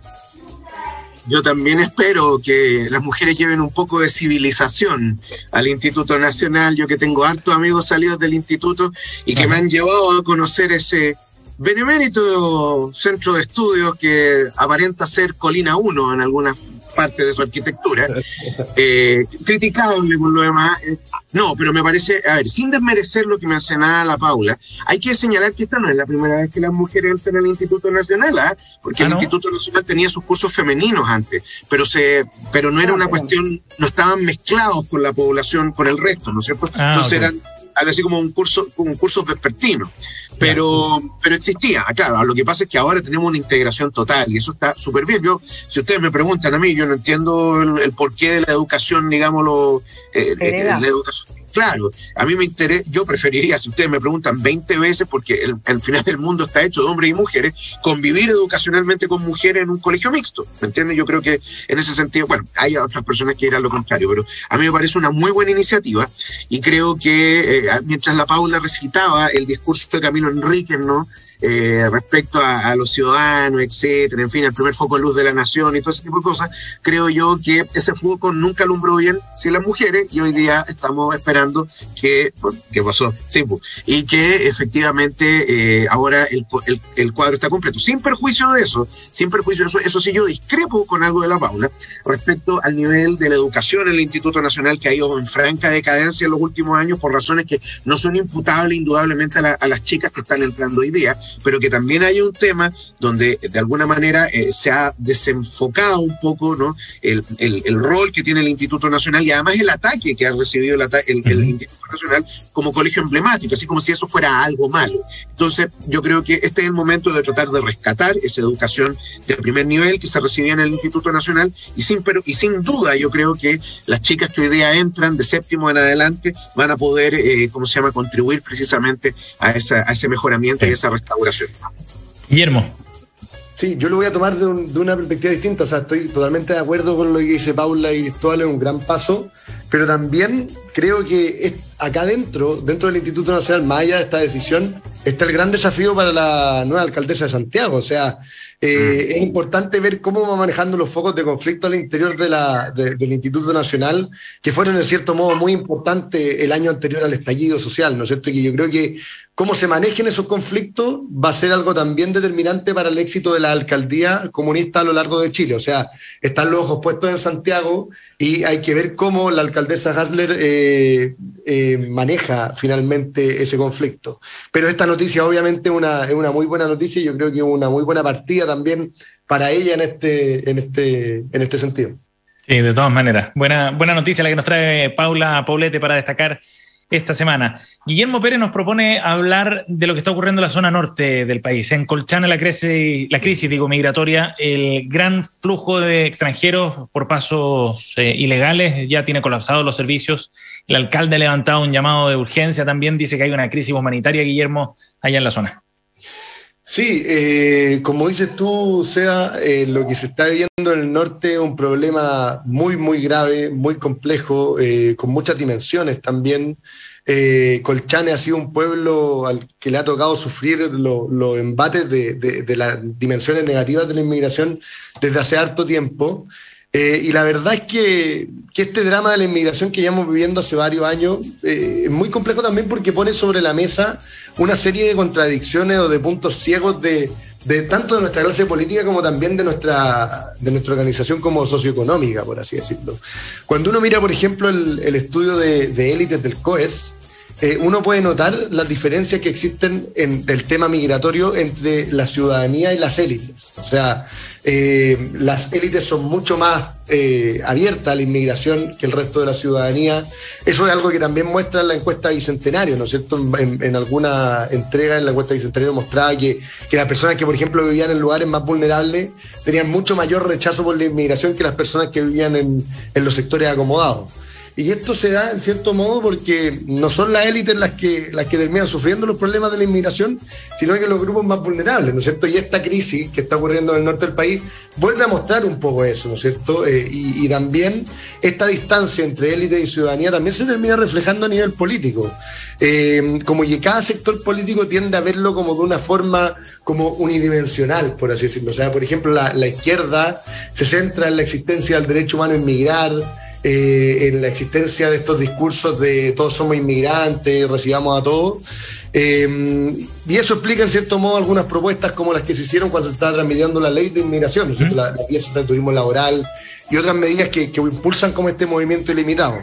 Yo también espero que las mujeres lleven un poco de civilización al Instituto Nacional. Yo que tengo hartos amigos salidos del instituto y que me han llevado a conocer ese benemérito centro de estudios que aparenta ser Colina 1 en algunas partes de su arquitectura, criticable por lo demás. No, pero me parece, a ver, sin desmerecer lo que mencionaba la Paula, hay que señalar que esta no es la primera vez que las mujeres entran al Instituto Nacional, porque el Instituto Nacional tenía sus cursos femeninos antes, pero no era una cuestión, no estaban mezclados con la población, con el resto, ¿no es cierto? Entonces eran algo así como un curso vespertino. Pero existía, claro. Lo que pasa es que ahora tenemos una integración total y eso está súper bien. Si ustedes me preguntan a mí, yo no entiendo el porqué de la educación, digámoslo, la educación. Claro, a mí me interesa, yo preferiría, si ustedes me preguntan 20 veces, porque al final el mundo está hecho de hombres y mujeres, convivir educacionalmente con mujeres en un colegio mixto, ¿me entiendes? Yo creo que en ese sentido, bueno, hay otras personas que dirán lo contrario, pero a mí me parece una muy buena iniciativa y creo que mientras la Paula recitaba el discurso de Camilo Enríquez, ¿no? Respecto a los ciudadanos, etcétera, en fin, el primer foco de luz de la nación y todo ese tipo de cosas, creo yo que ese foco nunca alumbró bien sin las mujeres y hoy día estamos esperando que, ¿qué pasó? Sí, y que efectivamente ahora el cuadro está completo. Sin perjuicio de eso, eso sí, yo discrepo con algo de la Paula respecto al nivel de la educación en el Instituto Nacional, que ha ido en franca decadencia en los últimos años por razones que no son imputables indudablemente a las chicas que están entrando hoy día, pero que también hay un tema donde de alguna manera se ha desenfocado un poco, ¿no? el rol que tiene el Instituto Nacional y además el ataque que ha recibido el Instituto Nacional como colegio emblemático, así como si eso fuera algo malo. Entonces yo creo que este es el momento de tratar de rescatar esa educación de primer nivel que se recibía en el Instituto Nacional y sin duda yo creo que las chicas que hoy día entran de séptimo en adelante van a poder, contribuir precisamente a ese mejoramiento y esa restauración. Guillermo. Sí, yo lo voy a tomar de una perspectiva distinta, o sea, estoy totalmente de acuerdo con lo que dice Paula y Cristóbal, es un gran paso, pero también creo que acá dentro del Instituto Nacional, más allá de esta decisión, está el gran desafío para la nueva alcaldesa de Santiago, o sea, es importante ver cómo va manejando los focos de conflicto al interior del Instituto Nacional, que fueron en cierto modo muy importantes el año anterior al estallido social, ¿no es cierto? Y yo creo que cómo se manejen esos conflictos va a ser algo también determinante para el éxito de la alcaldía comunista a lo largo de Chile. O sea, están los ojos puestos en Santiago y hay que ver cómo la alcaldesa Hasler maneja finalmente ese conflicto. Pero esta noticia obviamente es una muy buena noticia y yo creo que es una muy buena partida también para ella en este sentido. Sí, de todas maneras. Buena noticia la que nos trae Paulete para destacar esta semana. Guillermo Pérez nos propone hablar de lo que está ocurriendo en la zona norte del país. En Colchane la crisis migratoria, el gran flujo de extranjeros por pasos ilegales ya tiene colapsados los servicios. El alcalde ha levantado un llamado de urgencia, también dice que hay una crisis humanitaria, Guillermo, allá en la zona. Sí, como dices tú, Sea, lo que se está viviendo en el norte es un problema muy, muy grave, muy complejo, con muchas dimensiones también. Colchane ha sido un pueblo al que le ha tocado sufrir los embates de las dimensiones negativas de la inmigración desde hace harto tiempo. Y la verdad es que este drama de la inmigración que llevamos viviendo hace varios años es muy complejo también porque pone sobre la mesa una serie de contradicciones o de puntos ciegos de tanto de nuestra clase política como también de nuestra organización como socioeconómica, por así decirlo. Cuando uno mira, por ejemplo, el estudio de élites del COES, uno puede notar las diferencias que existen en el tema migratorio entre la ciudadanía y las élites. O sea, las élites son mucho más abiertas a la inmigración que el resto de la ciudadanía. Eso es algo que también muestra la encuesta Bicentenario, ¿no es cierto? En alguna entrega en la encuesta Bicentenario mostraba que las personas que, por ejemplo, vivían en lugares más vulnerables tenían mucho mayor rechazo por la inmigración que las personas que vivían en los sectores acomodados. Y esto se da, en cierto modo, porque no son las élites las que terminan sufriendo los problemas de la inmigración, sino que los grupos más vulnerables, ¿no es cierto? Y esta crisis que está ocurriendo en el norte del país vuelve a mostrar un poco eso, ¿no es cierto? Y también esta distancia entre élite y ciudadanía también se termina reflejando a nivel político. Como que cada sector político tiende a verlo como de una forma como unidimensional, por así decirlo. O sea, por ejemplo, la izquierda se centra en la existencia del derecho humano a inmigrar, en la existencia de estos discursos de todos somos inmigrantes, recibamos a todos. Y eso explica en cierto modo algunas propuestas como las que se hicieron cuando se estaba transmitiendo la ley de inmigración, ¿no es cierto? La pieza de turismo laboral y otras medidas que impulsan como este movimiento ilimitado.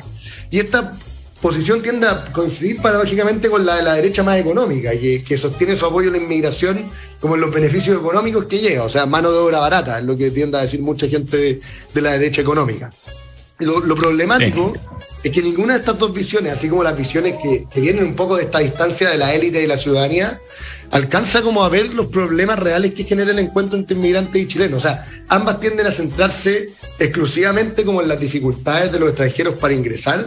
Y esta posición tiende a coincidir paradójicamente con la de la derecha más económica, que sostiene su apoyo a la inmigración como en los beneficios económicos que llega, o sea, mano de obra barata, es lo que tiende a decir mucha gente de la derecha económica. Lo problemático es que ninguna de estas dos visiones, así como las visiones que vienen un poco de esta distancia de la élite y la ciudadanía, alcanza como a ver los problemas reales que genera el encuentro entre inmigrantes y chilenos. O sea, ambas tienden a centrarse exclusivamente como en las dificultades de los extranjeros para ingresar,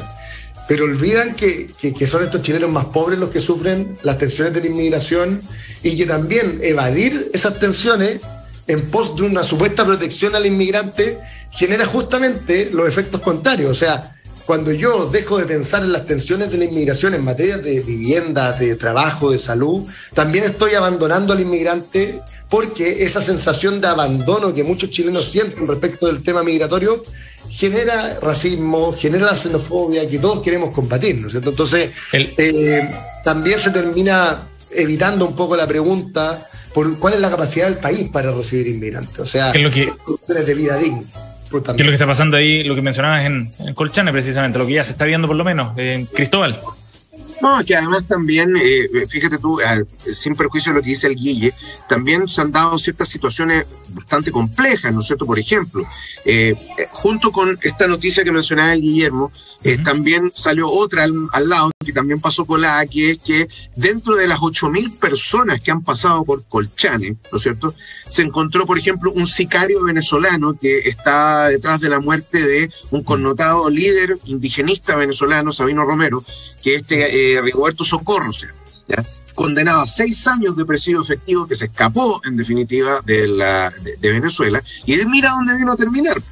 pero olvidan que son estos chilenos más pobres los que sufren las tensiones de la inmigración y que también evadir esas tensiones en pos de una supuesta protección al inmigrante genera justamente los efectos contrarios. O sea, cuando yo dejo de pensar en las tensiones de la inmigración en materia de vivienda, de trabajo, de salud, también estoy abandonando al inmigrante, porque esa sensación de abandono que muchos chilenos sienten respecto del tema migratorio genera racismo, genera la xenofobia que todos queremos combatir, ¿no es cierto? Entonces, también se termina evitando un poco la pregunta por cuál es la capacidad del país para recibir inmigrantes. O sea, condiciones de vida digna. ¿Qué es lo que está pasando ahí, lo que mencionabas en Colchane, precisamente, lo que ya se está viendo por lo menos, en Cristóbal? No, que además también, fíjate tú, sin perjuicio de lo que dice el Guille, también se han dado ciertas situaciones bastante complejas, ¿no es cierto? Por ejemplo, junto con esta noticia que mencionaba el Guillermo, también salió otra al lado, que también pasó colada, que es que dentro de las 8.000 personas que han pasado por Colchane, ¿no es cierto?, se encontró, por ejemplo, un sicario venezolano que está detrás de la muerte de un connotado líder indigenista venezolano, Sabino Romero, que es Rigoberto Socorro, ¿ya?, condenado a 6 años de presidio efectivo, que se escapó, en definitiva, de Venezuela, y él mira dónde vino a terminar,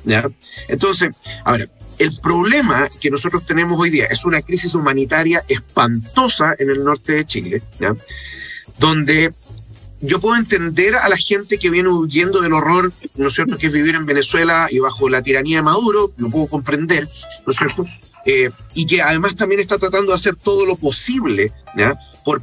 ¿ya? Entonces, a ver, el problema que nosotros tenemos hoy día es una crisis humanitaria espantosa en el norte de Chile, ¿ya?, donde yo puedo entender a la gente que viene huyendo del horror, ¿no es cierto?, que es vivir en Venezuela y bajo la tiranía de Maduro, lo puedo comprender, ¿no es cierto?, y que además también está tratando de hacer todo lo posible, ¿ya?, por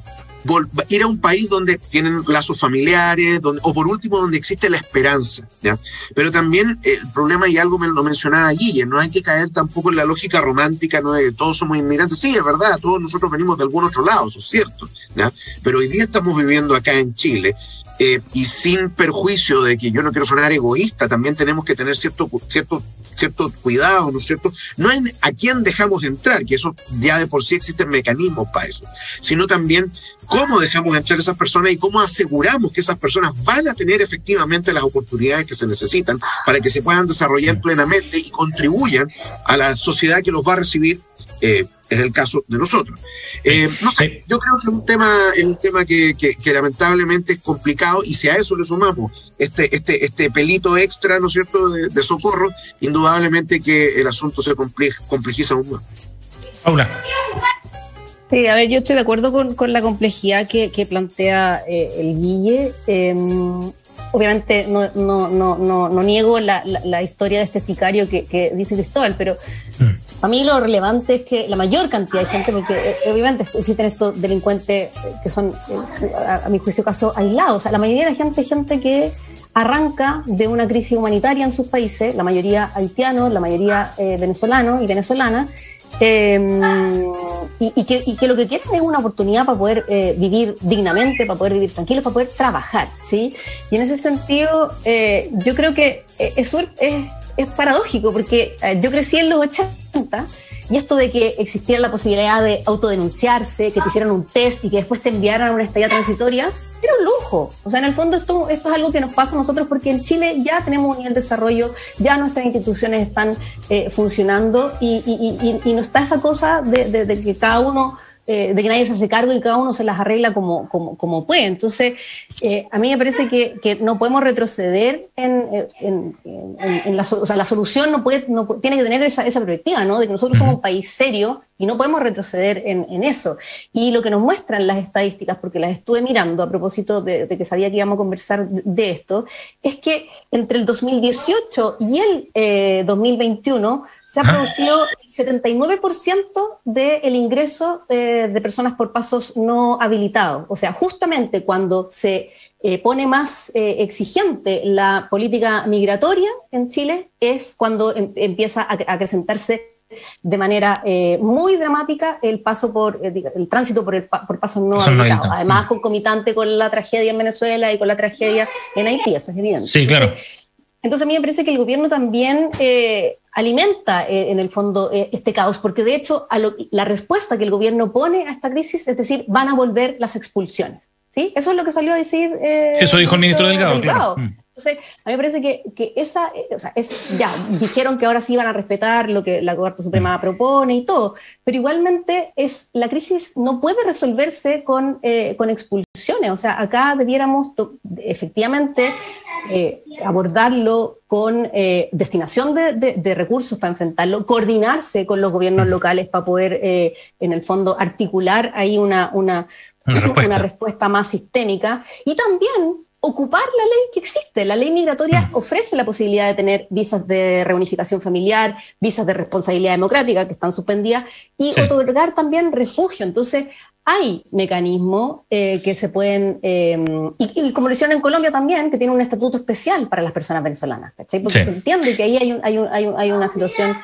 ir a un país donde tienen lazos familiares, o por último donde existe la esperanza, ¿ya? Pero también el problema, y algo me lo mencionaba Guille, no hay que caer tampoco en la lógica romántica, ¿no?, de todos somos inmigrantes. Sí, es verdad, todos nosotros venimos de algún otro lado, eso es cierto, ¿ya? Pero hoy día estamos viviendo acá en Chile, y sin perjuicio de que yo no quiero sonar egoísta, también tenemos que tener cierto cuidado, ¿no es cierto? No en a quién dejamos entrar, que eso ya de por sí existen mecanismos para eso, sino también cómo dejamos entrar a esas personas y cómo aseguramos que esas personas van a tener efectivamente las oportunidades que se necesitan para que se puedan desarrollar plenamente y contribuyan a la sociedad que los va a recibir, en el caso de nosotros. No sé, yo creo que es un tema que lamentablemente es complicado, y si a eso le sumamos este pelito extra, ¿no es cierto?, de Socorro, indudablemente que el asunto se complejiza aún más. Paula. Sí, a ver, yo estoy de acuerdo con la complejidad que plantea el Guille. Obviamente no niego la historia de este sicario que dice Cristóbal, pero Para mí lo relevante es que la mayor cantidad de gente, porque obviamente existen estos delincuentes que son, a mi juicio, casos aislados. O sea, la mayoría de la gente es gente que arranca de una crisis humanitaria en sus países, la mayoría haitianos, la mayoría venezolanos y venezolanas, y que lo que quieren es una oportunidad para poder vivir dignamente, para poder vivir tranquilos, para poder trabajar, ¿sí? Y en ese sentido, yo creo que es paradójico, porque yo crecí en los 80 y esto de que existiera la posibilidad de autodenunciarse, que te hicieran un test y que después te enviaran a una estadía transitoria, era un lujo. O sea, en el fondo esto es algo que nos pasa a nosotros porque en Chile ya tenemos un nivel de desarrollo, ya nuestras instituciones están funcionando y no está esa cosa de que cada uno, de que nadie se hace cargo y cada uno se las arregla como puede. Entonces, a mí me parece que no podemos retroceder en la solución tiene que tener esa perspectiva, ¿no? De que nosotros somos un país serio y no podemos retroceder en eso. Y lo que nos muestran las estadísticas, porque las estuve mirando a propósito de que sabía que íbamos a conversar de esto, es que entre el 2018 y el 2021 se ha producido el 79% del ingreso de personas por pasos no habilitados. O sea, justamente cuando se pone más exigente la política migratoria en Chile es cuando empieza a acrecentarse de manera muy dramática el tránsito por pasos no habilitados. Además, concomitante con la tragedia en Venezuela y con la tragedia en Haití, eso es evidente. Sí, claro. Entonces a mí me parece que el gobierno también alimenta en el fondo este caos, porque de hecho la respuesta que el gobierno pone a esta crisis es decir, van a volver las expulsiones. ¿Sí? Eso es lo que salió a decir. Eso dijo el ministro Delgado, claro. Entonces, a mí me parece que esa, ya dijeron que ahora sí van a respetar lo que la Corte Suprema propone y todo, pero igualmente la crisis no puede resolverse con expulsiones. O sea, acá debiéramos efectivamente abordarlo con destinación de recursos para enfrentarlo, coordinarse con los gobiernos locales para poder, en el fondo, articular ahí una respuesta más sistémica y también ocupar la ley que existe. La ley migratoria ofrece la posibilidad de tener visas de reunificación familiar, visas de responsabilidad democrática que están suspendidas y otorgar también refugio. Entonces, hay mecanismos que se pueden, y como lo hicieron en Colombia también, que tiene un estatuto especial para las personas venezolanas, ¿cachai? Porque se entiende que ahí hay una situación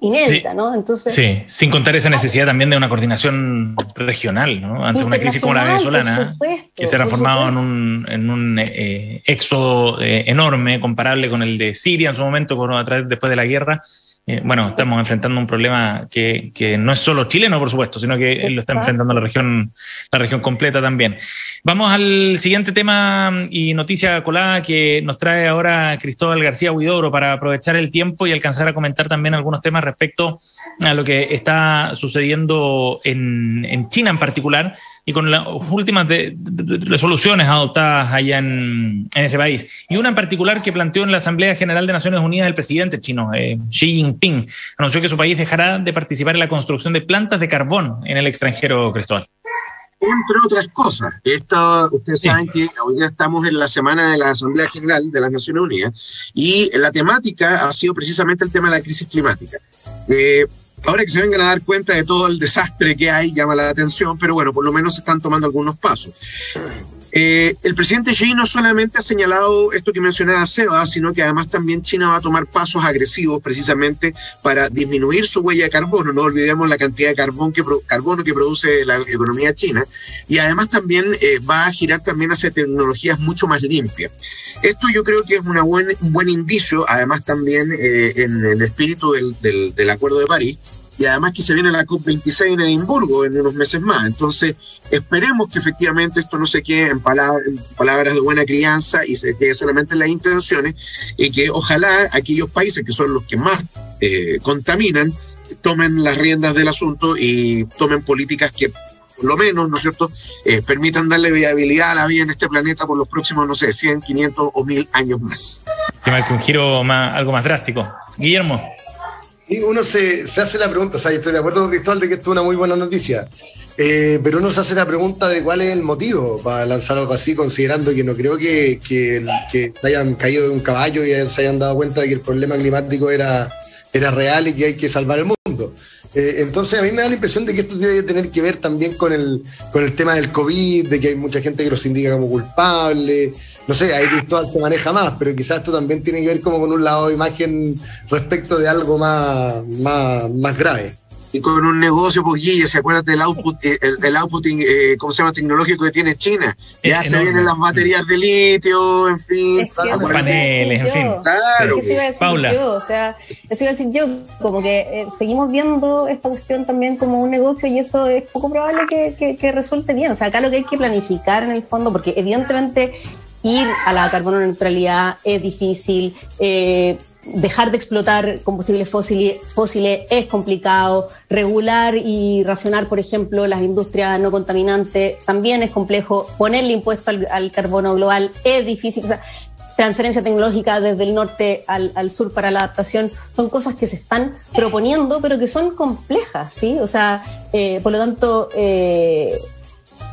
inédita, ¿no? Entonces, sin contar esa necesidad también de una coordinación regional, ¿no? Ante una crisis como la venezolana, que se ha transformado en un éxodo enorme, comparable con el de Siria en su momento, después de la guerra. Bueno, estamos enfrentando un problema que no es solo chileno, por supuesto, sino que lo está enfrentando la región completa también. Vamos al siguiente tema y noticia colada que nos trae ahora Cristóbal García Huidobro para aprovechar el tiempo y alcanzar a comentar también algunos temas respecto a lo que está sucediendo en China en particular y con las últimas resoluciones adoptadas allá en ese país. Y una en particular que planteó en la Asamblea General de Naciones Unidas el presidente chino, Xi Jinping, anunció que su país dejará de participar en la construcción de plantas de carbón en el extranjero, Cristóbal. Entre otras cosas, ustedes saben que hoy día estamos en la semana de la Asamblea General de las Naciones Unidas y la temática ha sido precisamente el tema de la crisis climática. Ahora que se vengan a dar cuenta de todo el desastre que hay, llama la atención, pero bueno, por lo menos se están tomando algunos pasos. El presidente Xi no solamente ha señalado esto que mencionaba Seba, sino que además también China va a tomar pasos agresivos precisamente para disminuir su huella de carbono. No olvidemos la cantidad de carbono que produce la economía china, y además también va a girar también hacia tecnologías mucho más limpias. Esto yo creo que es un buen indicio, además también en el espíritu del Acuerdo de París, y además que se viene la COP26 en Edimburgo en unos meses más. Entonces esperemos que efectivamente esto no se quede en palabras de buena crianza y se quede solamente en las intenciones, y que ojalá aquellos países que son los que más contaminan tomen las riendas del asunto y tomen políticas que por lo menos, ¿no es cierto?, permitan darle viabilidad a la vida en este planeta por los próximos, no sé, 100, 500 o 1000 años más. Que marque un giro algo más drástico. Guillermo. Y uno se hace la pregunta, o sea, yo estoy de acuerdo con Cristóbal de que esto es una muy buena noticia, pero uno se hace la pregunta de cuál es el motivo para lanzar algo así, considerando que no creo que se hayan caído de un caballo y se hayan dado cuenta de que el problema climático era era real y que hay que salvar el mundo. Entonces a mí me da la impresión de que esto debe tener que ver también con el tema del COVID, de que hay mucha gente que los indica como culpables. No sé, ahí Cristóbal se maneja más, pero quizás esto también tiene que ver como con un lado de imagen respecto de algo más grave. Y con un negocio, pues Guille, ¿se acuerdan del output, ¿cómo se llama? Tecnológico que tiene China? Ya se vienen las baterías de litio, en fin. Los paneles, en fin. Claro. Eso iba a decir Paula. yo, o sea, eso iba a decir yo, como que seguimos viendo esta cuestión también como un negocio y eso es poco probable que resulte bien. O sea, acá lo que hay que planificar en el fondo, porque evidentemente ir a la carbono neutralidad es difícil, dejar de explotar combustibles fósiles es complicado, regular y racionar, por ejemplo, las industrias no contaminantes también es complejo, ponerle impuesto al carbono global es difícil, o sea, transferencia tecnológica desde el norte al sur para la adaptación, son cosas que se están proponiendo, pero que son complejas, ¿sí? O sea, por lo tanto,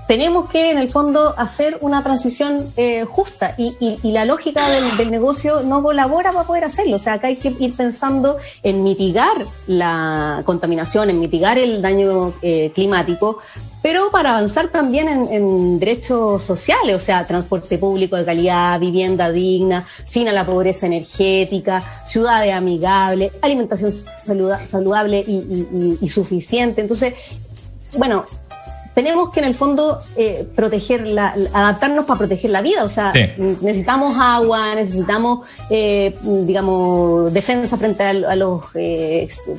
tenemos que, en el fondo, hacer una transición justa y la lógica del negocio no colabora para poder hacerlo. O sea, acá hay que ir pensando en mitigar la contaminación, en mitigar el daño climático, pero para avanzar también en derechos sociales, o sea, transporte público de calidad, vivienda digna, fin a la pobreza energética, ciudades amigables, alimentación saludable y suficiente. Digamos, bueno, tenemos que en el fondo adaptarnos para proteger la vida, o sea, sí. Necesitamos agua, necesitamos, digamos, defensa frente a los,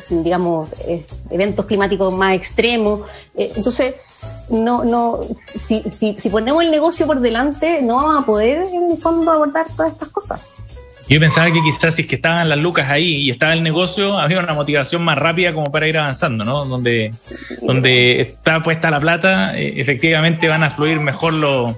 digamos, eventos climáticos más extremos. Entonces, si ponemos el negocio por delante, no vamos a poder en el fondo abordar todas estas cosas. Yo pensaba que quizás si es que estaban las lucas ahí y estaba el negocio, había una motivación más rápida como para ir avanzando, ¿no? Donde está puesta la plata, efectivamente van a fluir mejor los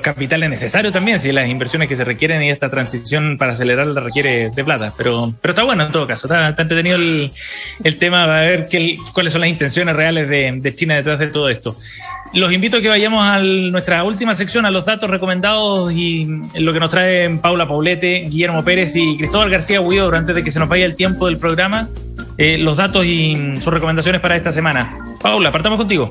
capitales necesarios también, si las inversiones que se requieren y esta transición para acelerarla requiere de plata. Pero está bueno en todo caso, está entretenido el tema para ver cuáles son las intenciones reales de China detrás de todo esto. Los invito a que vayamos a nuestra última sección, a los datos recomendados y lo que nos traen Paula Paulete, Guillermo Pérez y Cristóbal García Huidobro, antes de que se nos vaya el tiempo del programa, los datos y sus recomendaciones para esta semana. Paula, partamos contigo.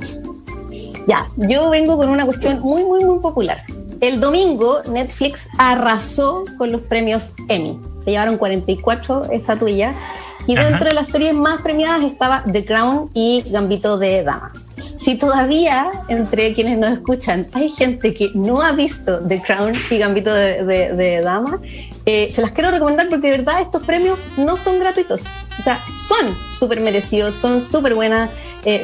Ya, yo vengo con una cuestión muy, muy, muy popular. El domingo Netflix arrasó con los premios Emmy. Se llevaron 44 estatuillas y dentro de las series más premiadas estaba The Crown y Gambito de Dama. Si todavía entre quienes nos escuchan hay gente que no ha visto The Crown y Gambito de Dama, se las quiero recomendar porque de verdad estos premios no son gratuitos. O sea, son súper merecidos, son súper buenas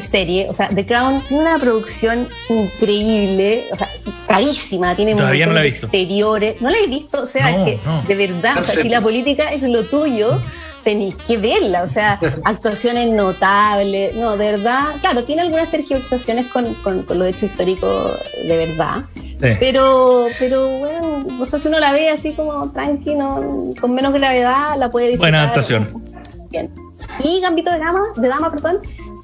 series. O sea, The Crown, una producción increíble, o sea, carísima, tiene todavía un montón no la he de visto. Exteriores. ¿No la he visto? O sea, no, es que no. De verdad, o sea, si la política es lo tuyo, tenéis que verla, o sea, actuaciones notables, no, de verdad, claro, tiene algunas tergiversaciones con los hechos históricos de verdad, sí. pero bueno, o sea, si uno la ve así como tranquilo, con menos gravedad, la puede disfrutar. Buena adaptación. Bien. Y Gambito de Dama,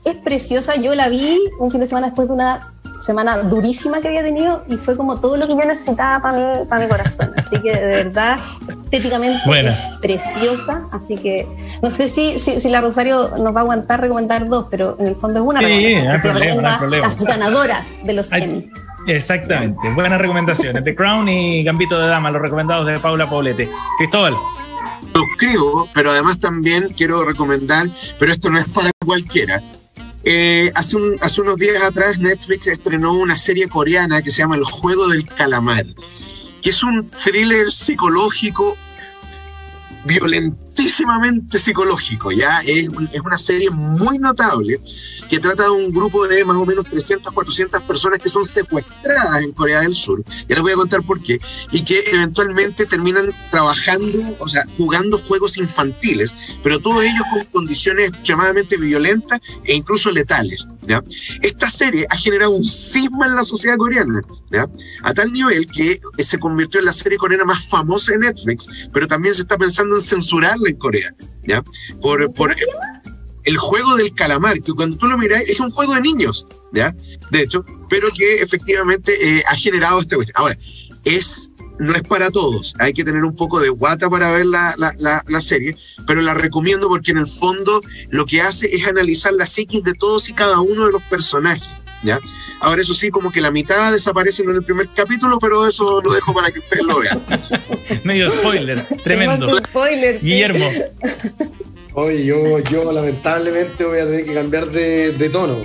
es preciosa, yo la vi un fin de semana después de una semana durísima que había tenido y fue como todo lo que yo necesitaba para mi corazón, así que de verdad estéticamente es preciosa, así que no sé si la Rosario nos va a aguantar recomendar dos, pero en el fondo es una recomendación, no hay problema. Las ganadoras de los Emmy. Exactamente, buenas recomendaciones, The Crown y Gambito de Dama, los recomendados de Paula Paulete. Cristóbal. Suscribo, pero además también quiero recomendar, pero esto no es para cualquiera. Hace unos días atrás Netflix estrenó una serie coreana que se llama El Juego del Calamar, que es un thriller psicológico violentísimamente psicológico, ¿ya? Es una serie muy notable que trata de un grupo de más o menos 300, 400 personas que son secuestradas en Corea del Sur. Ya les voy a contar por qué. Y que eventualmente terminan trabajando, o sea, jugando juegos infantiles, pero todos ellos con condiciones extremadamente violentas e incluso letales, ¿ya? Esta serie ha generado un cisma en la sociedad coreana, ¿ya? A tal nivel que se convirtió en la serie coreana más famosa de Netflix, pero también se está pensando en censurarla en Corea, ¿ya? Por El Juego del Calamar, que cuando tú lo miras es un juego de niños, ¿ya? De hecho, pero que efectivamente ha generado esta cuestión. Ahora, es no es para todos, hay que tener un poco de guata para ver la serie, pero la recomiendo porque en el fondo lo que hace es analizar la psiquis de todos y cada uno de los personajes, ¿ya? Ahora eso sí, como que la mitad desaparecen en el primer capítulo, pero eso lo dejo para que ustedes lo vean. Medio spoiler, tremendo. Spoiler, Guillermo. Oye, yo lamentablemente voy a tener que cambiar de tono.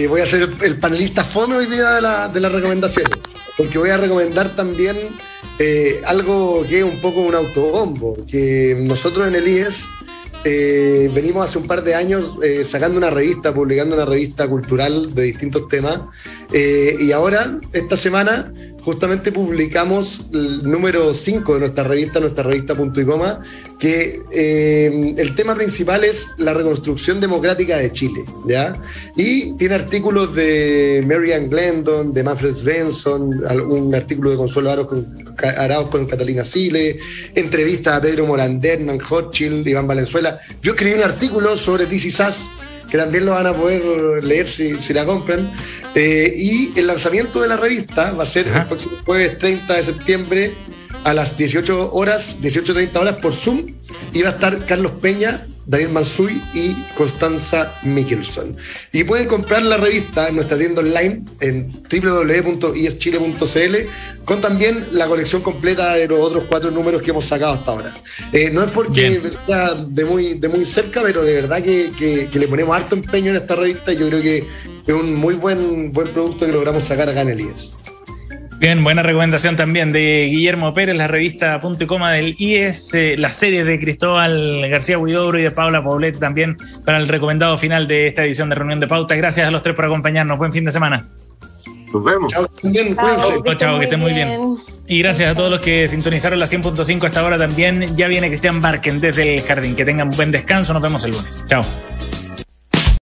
Voy a ser el panelista fome hoy día de las recomendaciones, porque voy a recomendar también algo que es un poco un autobombo, que nosotros en el IES venimos hace un par de años sacando una revista, publicando una revista cultural de distintos temas, y ahora, esta semana, justamente publicamos el número 5 de nuestra revista Punto y Coma, que el tema principal es la reconstrucción democrática de Chile, ¿ya? Y tiene artículos de Marianne Glendon, de Manfred Svensson, un artículo de Consuelo Arauz con Catalina Sile, entrevistas a Pedro Morandé, Hernán Hochschild, Iván Valenzuela. Yo escribí un artículo sobre This Is Us, que también lo van a poder leer si la compran. Y el lanzamiento de la revista va a ser el próximo jueves 30 de septiembre a las 18:30 horas por Zoom, y va a estar Carlos Peña, Daniel Mansuy y Constanza Mikkelson. Y pueden comprar la revista en nuestra tienda online en www.ieschile.cl, con también la colección completa de los otros 4 números que hemos sacado hasta ahora. No es porque sea de muy cerca, pero de verdad que le ponemos harto empeño en esta revista, y yo creo que es un muy buen producto que logramos sacar acá en el IES. Bien, buena recomendación también de Guillermo Pérez, la revista Punto y Coma del IES, la serie de Cristóbal García Huidobro y de Paula Poblete también para el recomendado final de esta edición de Reunión de Pauta. Gracias a los 3 por acompañarnos. Buen fin de semana. Nos vemos. Chao, bien, cuídense. Chao, que estén muy bien. Y gracias a todos los que sintonizaron la 100.5 hasta ahora también. Ya viene Cristian Barken desde el Jardín. Que tengan buen descanso. Nos vemos el lunes. Chao.